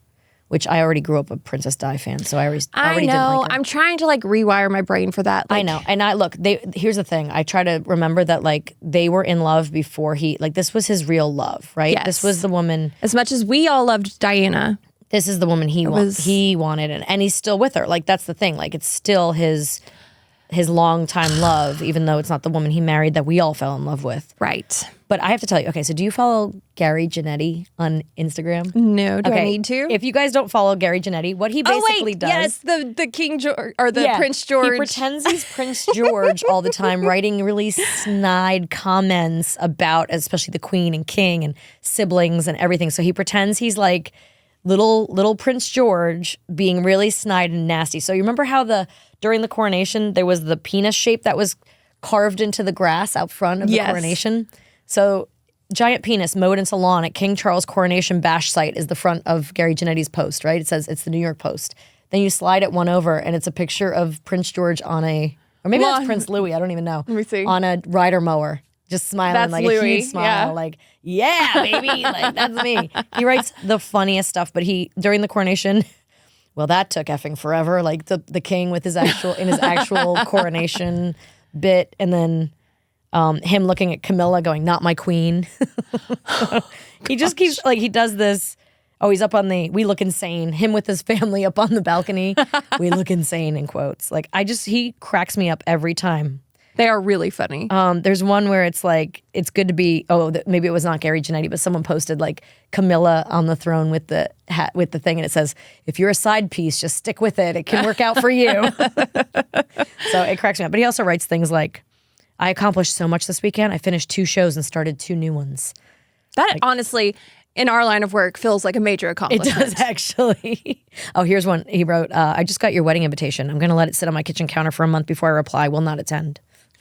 Which I already grew up a Princess Di fan, so I already I didn't know. like her. I'm trying to like rewire my brain for that. Like, I know. And I look, here's the thing. I try to remember that like they were in love before this was his real love, right? Yes. This was the woman, as much as we all loved Diana, this is the woman he was- wanted and he's still with her. Like that's the thing. Like it's still his longtime love, even though it's not the woman he married that we all fell in love with. right? But I have to tell you, okay, so do you follow Gary Janetti on Instagram? No, do I Okay, need to? If you guys don't follow Gary Janetti, what he basically does. yes, the King George or the Yeah, Prince George. He pretends he's Prince George all the time, writing really snide comments about especially the Queen and King and siblings and everything. So he pretends he's like little Prince George being really snide and nasty. So you remember how during the coronation there was the penis shape that was carved into the grass out front of the Yes. coronation? So giant penis mowed into lawn at King Charles Coronation Bash site is the front of Gary Janetti's post, right? It says it's the New York Post. Then you slide it one over and it's a picture of Prince George or maybe Lawn. that's Prince Louis, I don't even know. Let me see. On a rider mower, just smiling That's like a Louis, huge smile, yeah. like, yeah, baby, like that's me. He writes the funniest stuff, but during the coronation, well, that took effing forever. Like the king with his actual coronation bit, and then him looking at Camilla going, not my queen. He just keeps like he does this. Oh, he's up on we look insane. Him with his family up on the balcony. We look insane in quotes. Like he cracks me up every time. They are really funny. There's one where it's like, it's good to be, maybe it was not Gary Janetti, but someone posted like Camilla on the throne with the hat, with the thing. And it says, if you're a side piece, just stick with it. It can work out for you. So it cracks me up. But he also writes things like, I accomplished so much this weekend. I finished 2 shows and started 2 new ones. That honestly, in our line of work, feels like a major It accomplishment. does actually. Oh, here's one. He wrote, I just got your wedding invitation. I'm going to let it sit on my kitchen counter for a month before I reply. Will not attend.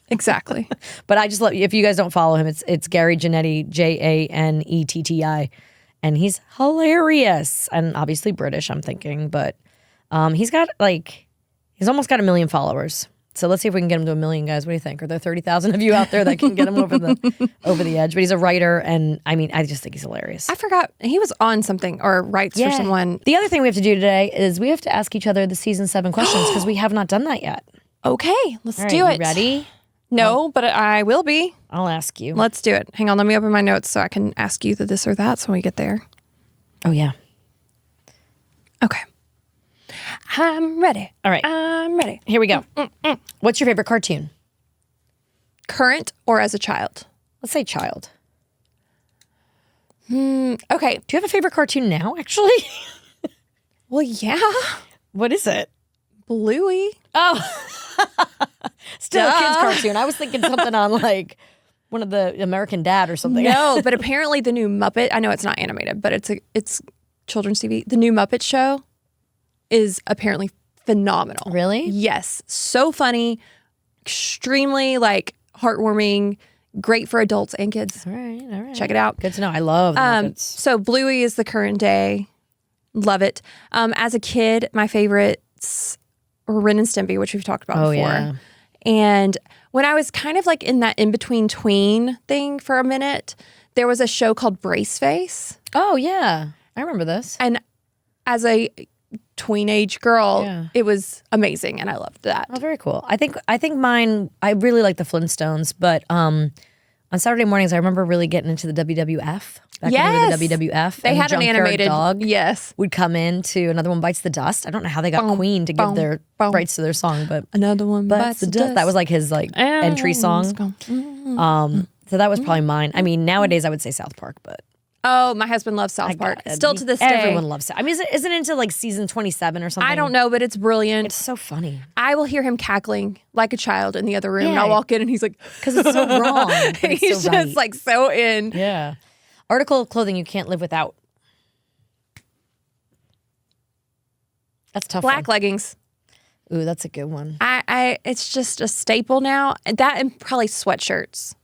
Exactly. But I just love, if you guys don't follow him, it's Gary Janetti, Janetti, and he's hilarious and obviously British, I'm thinking, but he's almost got 1 million followers. So let's see if we can get him to 1 million, guys. What do you think? Are there 30,000 of you out there that can get him over the edge? But he's a writer, and I mean, I just think he's hilarious. I forgot he was on something or writes for someone. The other thing we have to do today is we have to ask each other the season 7 questions because we have not done that yet. Okay, let's All right, do you it. ready? No, but I will be. I'll ask you. Let's do it. Hang on, let me open my notes so I can ask you the this or that when we get there. Oh, yeah. Okay. I'm ready. All right. I'm ready. Here we go. What's your favorite cartoon? Current or as a child? Let's say child. Okay. Do you have a favorite cartoon now, actually? Well, yeah. What is it? Bluey. Oh, still a kid's cartoon. I was thinking something on like one of the American Dad or something. No, but apparently the new Muppet, I know it's not animated, but it's children's TV. The new Muppet show is apparently phenomenal. Really? Yes. So funny, extremely like heartwarming, great for adults and kids. All right. Check it out. Good to know. I love the Muppets. So Bluey is the current day. Love it. As a kid, my favorites were Ren and Stimpy, which we've talked about before. Yeah. And when I was kind of like in that in-between tween thing for a minute, there was a show called Braceface. Oh, yeah. I remember this. And as a tween-age girl, Yeah. it was amazing, and I loved that. Oh, very cool. I think mine, I really like the Flintstones, but on Saturday mornings, I remember really getting into the WWF. Back when they were the WWF. They and had an Junkyard animated Dog Yes. would come in to Another One Bites the Dust. I don't know how they got Boom, Queen to give boom, their boom. rights to their song, but Another one bites the dust. That was like his like entry song. So that was probably mine. I mean, nowadays I would say South Park, but Oh, my husband loves South Park. Still to this day. everyone loves it. I mean, isn't it into like season 27 or something? I don't know, but it's brilliant. It's so funny I will hear him cackling like a child in the other room, and Yeah. I'll walk in, and he's like, because it's so wrong. But it's he's so just right. like so in. Yeah. Article of clothing you can't live without. That's a tough. Black leggings. Ooh, that's a good one. It's just a staple now. That and probably sweatshirts.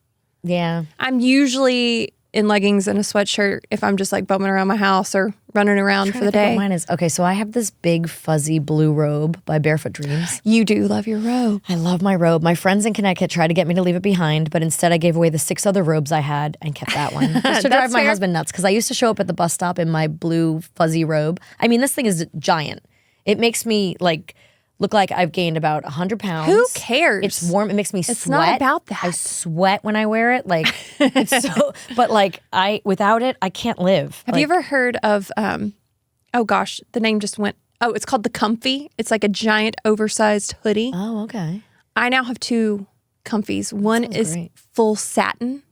Yeah. I'm usually in leggings and a sweatshirt if I'm just like bumming around my house or running around for the day. Mine is okay. So I have this big fuzzy blue robe by Barefoot Dreams. You do love your robe. I love my robe. My friends in Connecticut tried to get me to leave it behind, but instead I gave away the 6 other robes I had and kept that one. Just to drive my fair. husband nuts because I used to show up at the bus stop in my blue fuzzy robe. I mean, this thing is giant. It makes me like look like I've gained about 100 pounds. Who cares? It's warm. It makes me sweat. It's not about that. I sweat when I wear it. Like it's so. But like without it, I can't live. Have you ever heard of, oh gosh, the name just went, oh, it's called the Comfy. It's like a giant oversized hoodie. Oh, okay. I now have 2 Comfies. One is great. full satin.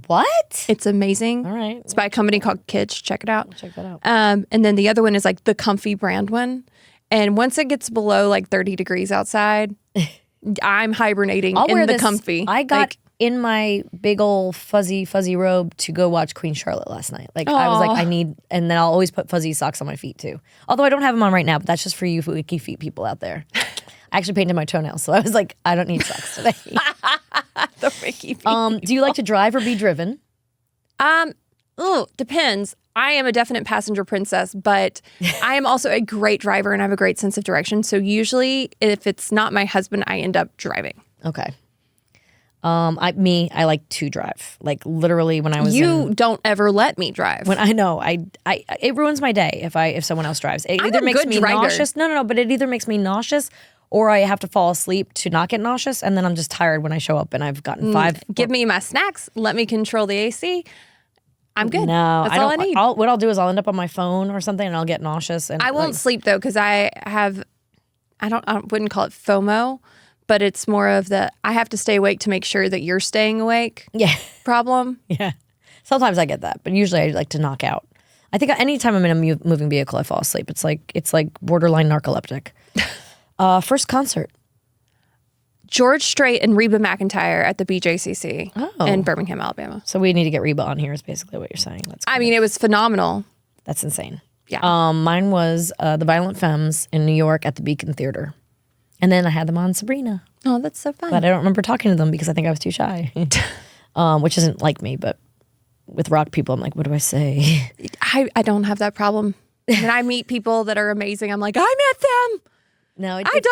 What? It's amazing. All right. It's by a company called Kitsch. Check it out. Check that out. And then the other one is like the Comfy brand one. And once it gets below like 30 degrees outside, I'm hibernating I'll in wear the this. Comfy. I got Like, in my big old fuzzy robe to go watch Queen Charlotte last night. Like I was like, I need, and then I'll always put fuzzy socks on my feet too. Although I don't have them on right now, but that's just for you icky feet people out there. I actually painted my toenails, so I was like, I don't need socks today. the Ricky feet. Do you like to drive or be driven? Depends. I am a definite passenger princess, but I am also a great driver and I have a great sense of direction. So usually if it's not my husband, I end up driving. Okay. I like to drive. Like literally when I was You don't ever let me drive. when I know it ruins my day if someone else drives. It I'm either a makes good me driver. nauseous. No, but it either makes me nauseous or I have to fall asleep to not get nauseous, and then I'm just tired when I show up and I've gotten 5. Give me my snacks. Let me control the AC. I'm good. No, That's all I need. What I'll do is I'll end up on my phone or something, and I'll get nauseous. And I won't sleep though because I wouldn't call it FOMO, but it's more of the I have to stay awake to make sure that you're staying awake Yeah, problem. yeah. Sometimes I get that, but usually I like to knock out. I think anytime I'm in a moving vehicle, I fall asleep. It's like borderline narcoleptic. First concert. George Strait and Reba McEntire at the BJCC Oh. in Birmingham, Alabama. So we need to get Reba on here. Is basically what you're saying. I mean, it was phenomenal. That's insane. Yeah. Mine was the Violent Femmes in New York at the Beacon Theater. And then I had them on Sabrina. Oh, that's so fun. But I don't remember talking to them because I think I was too shy. Which isn't like me, but with rock people, I'm like, what do I say? I don't have that problem. When I meet people that are amazing, I'm like, I met them. No, I documented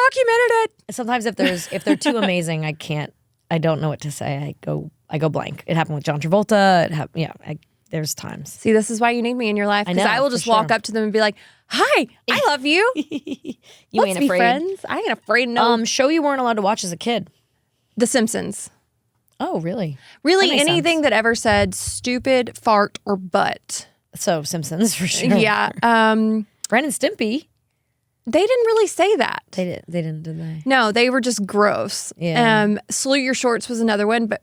it. sometimes if they're too amazing, I don't know what to say. I go blank. It happened with John Travolta. There's times. See, this is why you need me in your life. Because know, I will for just walk sure. up to them and be like, hi, I love you. You Let's ain't be afraid. friends. I ain't afraid. No. Show you weren't allowed to watch as a kid. The Simpsons. Oh, really? Really, That makes anything sense. that ever said stupid, fart, or butt. So Simpsons for sure. Yeah. Ren and Stimpy. They didn't really say that. They didn't, did they? No, they were just gross. Yeah. Salute Your Shorts was another one, but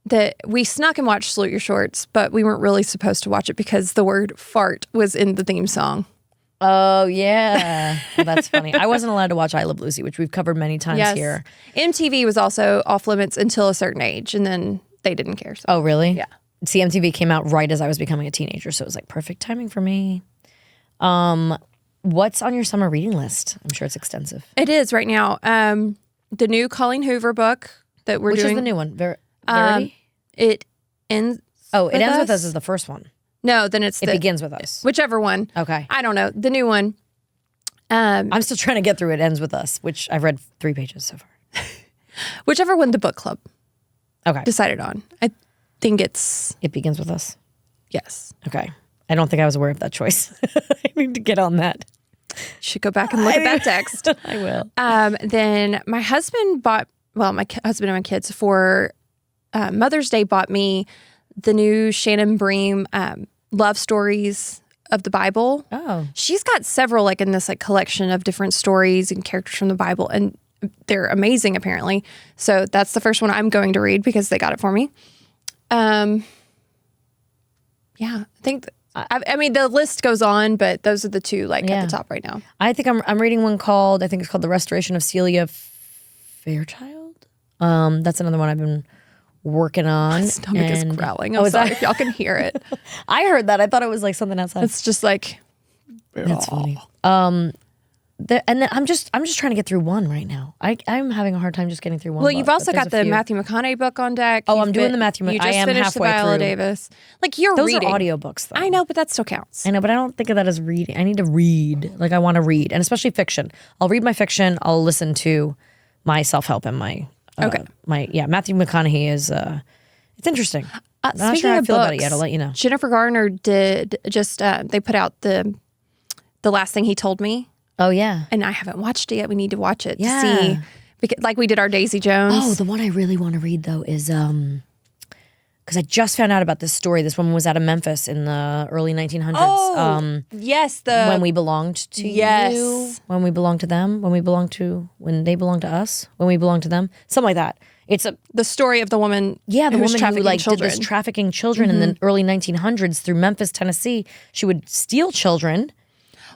that we snuck and watched Salute Your Shorts, but we weren't really supposed to watch it because the word fart was in the theme song. Oh, yeah. Well, that's funny. I wasn't allowed to watch I Love Lucy, which we've covered many times here. MTV was also off limits until a certain age, and then they didn't care. So. Oh, really? Yeah. See, MTV came out right as I was becoming a teenager, so it was like perfect timing for me. What's on your summer reading list? I'm sure it's extensive. It is right now. The new Colleen Hoover book that we're doing. Which is the new one? Verity? It ends. Oh, It Ends With Us is the first one. No, then it's It Begins With Us. Whichever one. Okay. I don't know. The new one. I'm still trying to get through It Ends With Us, which I've read 3 pages so far. Whichever one the book club Okay. decided on. I think it's... It Begins With Us. Yes. Okay. I don't think I was aware of that choice. I need to get on that. You should go back and look at that text. I will. Then my husband bought... Well, my husband and my kids for Mother's Day bought me the new Shannon Bream love stories of the Bible. Oh. She's got several like in this like collection of different stories and characters from the Bible, and they're amazing apparently. So that's the first one I'm going to read because they got it for me. Yeah, I think I mean the list goes on, but those are the two like at the top right now. I think I'm reading one called, I think it's called The Restoration of Celia Fairchild. That's another one I've been working on. My stomach is growling. I'm sorry if y'all can hear it. I heard that. I thought it was like something outside. It's just like that's funny. And then I'm just trying to get through one right now. I'm having a hard time just getting through one. Well, you've book, also got the few. Matthew McConaughey book on deck. Oh, I'm doing the Matthew McConaughey. You just I am finished the halfway Viola through. Davis. Like you're Those reading. are audiobooks though. I know, but that still counts. I know, but I don't think of that as reading. I need to read. Like I want to read, and especially fiction. I'll read my fiction. I'll listen to my self-help and my Matthew McConaughey is it's interesting. I'm not sure how I feel about it yet. I'll let you know. Jennifer Garner did just they put out the last thing he told me. Oh yeah, and I haven't watched it yet. We need to watch it Yeah. to see, because, like we did our Daisy Jones. Oh, the one I really want to read though is because I just found out about this story. This woman was out of Memphis in the early 1900s. Oh, yes, when we belonged to you, when we belonged to them, when they belonged to us, when we belonged to them, something like that. It's the story of the woman. Yeah, the who was woman who like children. did this trafficking children in the early 1900s through Memphis, Tennessee. She would steal children.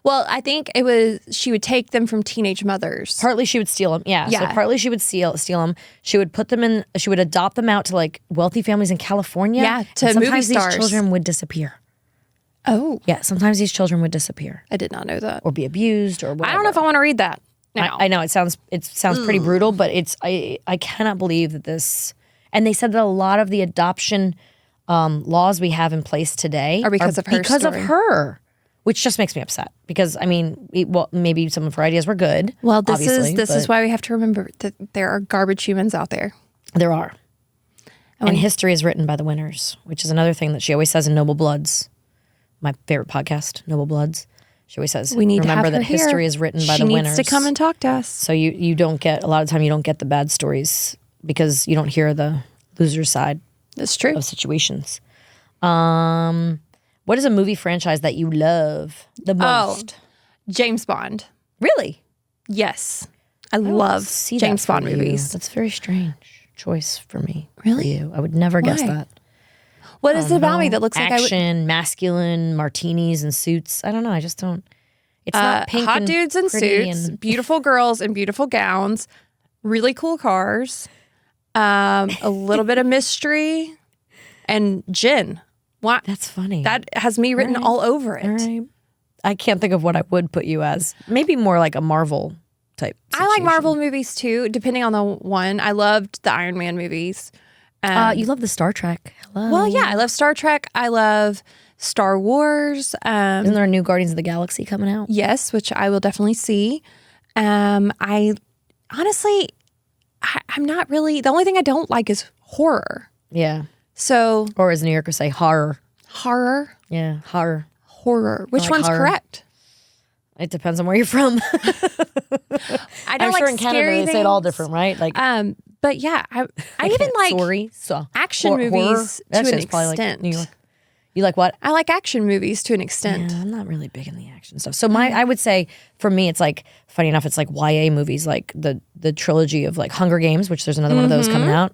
Well, I think it was she would take them from teenage mothers. Partly she would steal them. Yeah. So partly she would steal them. She would put them in. She would adopt them out to like wealthy families in California. Yeah, to and movie sometimes stars. these children would disappear. Oh, Yeah, sometimes these children would disappear I did not know that. or be abused or whatever. I don't know if I want to read that now. I know it sounds pretty brutal, but I cannot believe that this. And they said that a lot of the adoption laws we have in place today Are because of her because story. of her, which just makes me upset. Because I mean, maybe some of her ideas were good. Well, this obviously, is why we have to remember that there are garbage humans out there. There are. And history is written by the winners, which is another thing that she always says in Noble Bloods, my favorite podcast, Noble Bloods. She always says, We need to remember have her that history here. is written by She the needs winners. to come and talk to us. So you don't get, a lot of time you don't get the bad stories because you don't hear the loser side That's true. of situations. What is a movie franchise that you love the most? James Bond. Really? Yes. I love See James that for Bond you. movies. That's a very strange choice for me. Really? For you. I would never guess Why? that. What is it about me that looks like I would... Action, masculine, martinis and suits. I don't know. I just don't. It's not pink hot and dudes in pretty suits, and beautiful girls in beautiful gowns, really cool cars, a little bit of mystery, and gin. What? that's funny. That has me written all over it. All right. I can't think of what I would put you as. Maybe more like a Marvel type. I like situation. Marvel movies too, depending on the one. I loved the Iron Man movies. You love the Star Trek. Hello. Well, yeah, I love Star Trek. I love Star Wars. Isn't there a new Guardians of the Galaxy coming out? Yes, which I will definitely see. I honestly, I'm not really. The only thing I don't like is horror. Yeah. So Or as New Yorkers say, horror. horror, Yeah, horror. horror. Which like one's horror. correct? It depends on where you're from. I don't I'm like sure in Canada scary they say it all things. different, right? Like But yeah, I even like sorry, so action horror. movies to Actually, an it's probably extent. like New York. You like what? I like action movies to an extent. Yeah, I'm not really big in the action stuff. So I would say for me, it's like funny enough, it's like YA movies, like the trilogy of like Hunger Games, which there's another one of those coming out.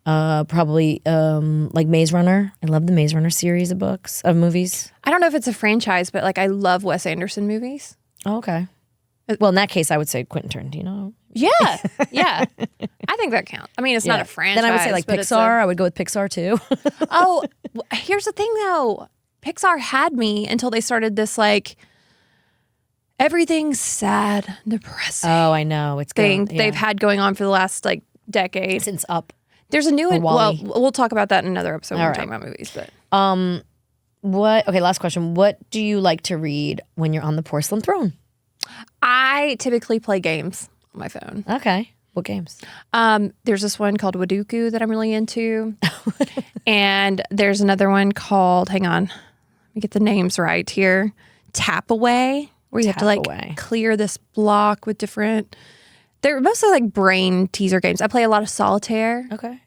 Probably like Maze Runner. I love the Maze Runner series of movies. I don't know if it's a franchise, but like I love Wes Anderson movies. Oh, okay. Well, in that case, I would say Quentin Tarantino. Yeah, yeah. I think that counts. I mean, it's not a franchise. Then I would say like Pixar. I would go with Pixar too. Oh, here's the thing though. Pixar had me until they started this like everything's sad, depressing. Oh, I know. It's thing good. they've had going on for the last like decade. Since Up. There's a new one. Well, WALL-E. we'll talk about that in another episode when we're right. talking about movies. But Okay, last question. What do you like to read when you're on the porcelain throne? I typically play games on my phone. Okay. What games? There's this one called Waduku that I'm really into. And there's another one called, hang on, let me get the names right here. Tap Away, where you have to like clear this block with different, they're mostly like brain teaser games. I play a lot of solitaire. Okay.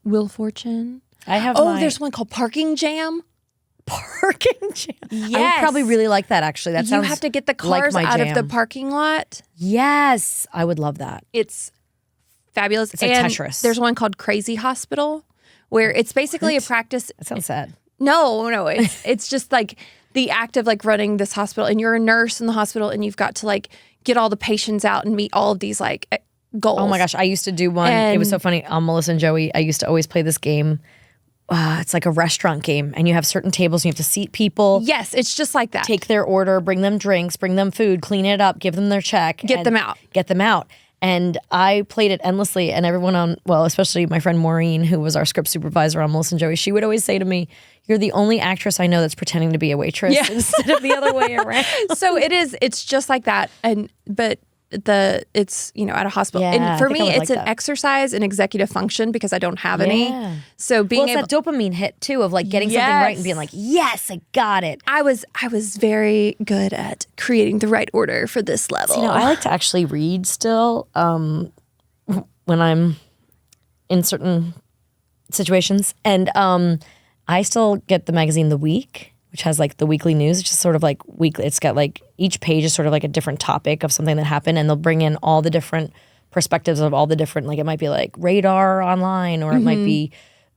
Wheel of Fortune. I have there's one called Parking Jam. Parking Jam. Yes. I would probably really like that actually. That sounds You have to get the cars like my out of the jam. parking lot. Yes, I would love that. It's fabulous. It's like and Tetris. There's one called Crazy Hospital where it's basically a practice. That sounds sad. No, it's just like the act of like running this hospital, and you're a nurse in the hospital, and you've got to like get all the patients out and meet all of these like goals. Oh my gosh, I used to do one. It was so funny. Melissa and Joey, I used to always play this game. It's like a restaurant game, and you have certain tables, and you have to seat people. Yes, it's just like that. Take their order, bring them drinks, bring them food, clean it up, give them their check. Get them out. Get them out. And I played it endlessly, and everyone especially my friend Maureen, who was our script supervisor on Melissa and Joey, she would always say to me, "You're the only actress I know that's pretending to be a waitress instead of the other way around." So it's just like that. But it's at a hospital. Yeah, and for I think me, I would it's like an that. exercise and executive function because I don't have any. So being It's that dopamine hit too of like getting something right and being like, yes, I got it. I was very good at creating the right order for this level. So, I like to actually read still when I'm in certain situations. And I still get the magazine The Week, which has like the weekly news. It's just sort of like weekly. It's got like each page is sort of like a different topic of something that happened, and they'll bring in all the different perspectives of all the different, like it might be like radar online, or it might be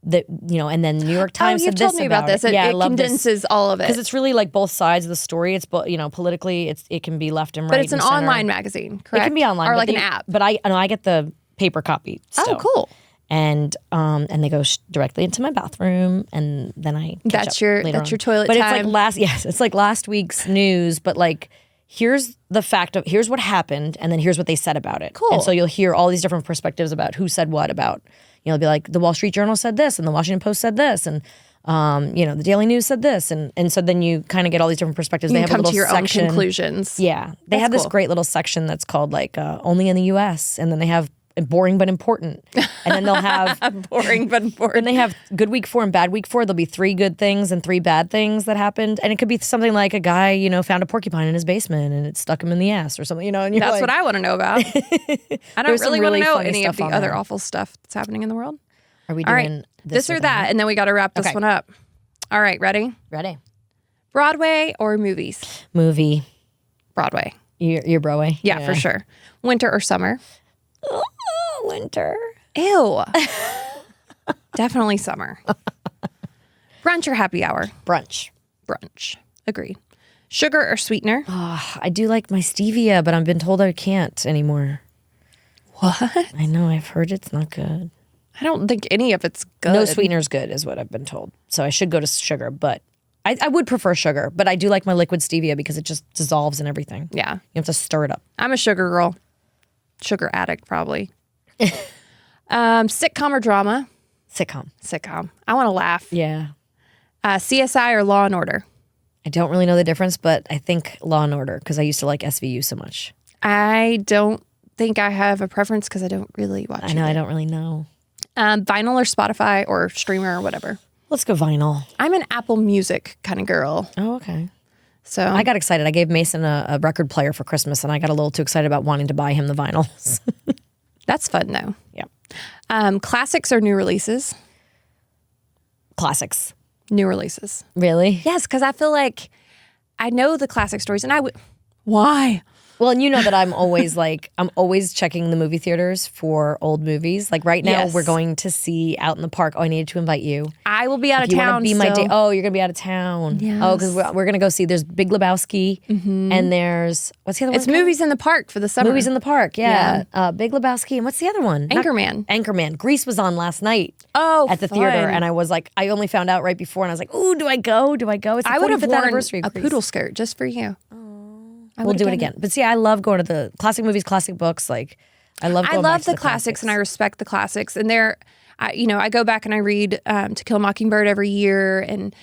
that, and then New York Times you said told this me about this. it. It condenses all of it. Because it's really like both sides of the story. It's politically, it can be left and right. But it's an and center. online magazine, correct? It can be online, or but like an app. But I get the paper copy. Still. Oh, cool. And they go directly into my bathroom, and then I catch That's up your later on. toilet but time. It's like last week's news, but like here's the fact of here's what happened, and then here's what they said about it. Cool. And so you'll hear all these different perspectives about who said what about. It'll be like the Wall Street Journal said this, and the Washington Post said this, and the Daily News said this, and so then you kind of get all these different perspectives. They have come a little to your section. own conclusions. Yeah, they have this great little section that's called like only in the U.S., and then they have boring but important, and then they'll have boring but important. and they have good week 4 and bad week 4. There'll be 3 good things and 3 bad things that happened, and it could be something like a guy found a porcupine in his basement and it stuck him in the ass or something. And you're That's like, what I want to know about. I don't There's some really want to really know funny any of stuff the on other there. awful stuff that's happening in the world. Are we All doing right, this or that, and then we got to wrap this Okay. one up. All right, ready? Ready? Broadway or movies? Movie. Broadway. You're Broadway. Yeah, for sure. Winter or summer? Oh, winter. Ew. Definitely summer. Brunch or happy hour? Brunch. Brunch. Agreed. Sugar or sweetener? I do like my stevia, but I've been told I can't anymore. What? I know. I've heard it's not good. I don't think any of it's good. No sweetener's good, is what I've been told. So I should go to sugar, but I would prefer sugar. But I do like my liquid stevia because it just dissolves in everything. Yeah. You have to stir it up. I'm a sugar girl. Sugar addict, probably. Sitcom or drama? Sitcom. Sitcom. I want to laugh. Yeah. CSI or Law and Order? I don't really know the difference, but I think Law and Order because I used to like SVU so much. I don't think I have a preference because I don't really watch I know. it. I don't really know. Vinyl or Spotify or streamer or whatever. Let's go vinyl. I'm an Apple Music kind of girl. Oh, okay. So I got excited. I gave Mason a record player for Christmas, and I got a little too excited about wanting to buy him the vinyls. that's fun though. Yeah. Classics or new releases? Classics. New releases. Really? Yes, because I feel like I know the classic stories, and I would. Why? Well, and you know that I'm always checking the movie theaters for old movies. Like right now, Yes. we're going to see Out in the Park. Oh, I needed to invite you. I will be out If of you want town. to be my still. date. Oh, you're going to be out of town. Yes. Oh, because we're going to go see, there's Big Lebowski and there's, what's the other one? It's movies in the park for the summer. Movies in the Park, yeah. Big Lebowski. And what's the other one? Anchorman. Anchorman. Grease was on last night at the fun. theater. And I was like, I only found out right before. And I was like, ooh, do I go? It's the I would have 45th worn anniversary of a Grease. poodle skirt just for you. We'll do it again. But see, I love going to the classic movies, classic books. Like, I love going back to the classics and I respect the classics. And I go back and I read To Kill a Mockingbird every year. And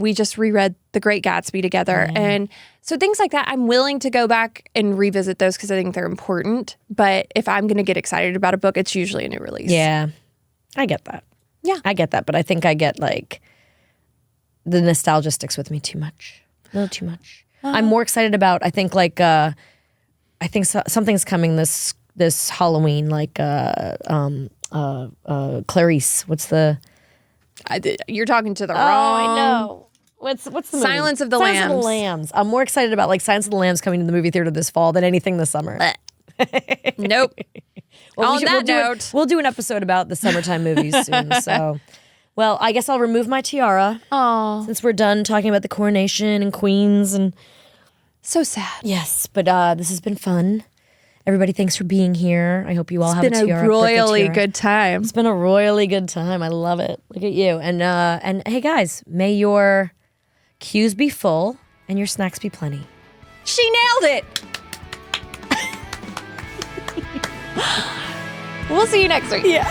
we just reread The Great Gatsby together. And so things like that, I'm willing to go back and revisit those because I think they're important. But if I'm going to get excited about a book, it's usually a new release. Yeah, I get that. Yeah. I get that. But I think I get like, the nostalgia sticks with me too much. A little too much. I'm more excited about, I think something's coming this Halloween, like Clarice. What's the? You're talking to the wrong. I know. What's the movie? Silence of the Silence of the Lambs. Lambs. I'm more excited about like Silence of the Lambs coming to the movie theater this fall than anything this summer. Nope. Well, On that note. we'll do an episode about the summertime movies soon. So, well, I guess I'll remove my tiara since we're done talking about the coronation and queens and. So sad. Yes, but this has been fun. Everybody, thanks for being here. I hope you all have a tiara. It's been a royally tiara. good time. It's been a royally good time. I love it. Look at you. And hey guys, may your queues be full and your snacks be plenty. She nailed it. We'll see you next week. Yeah.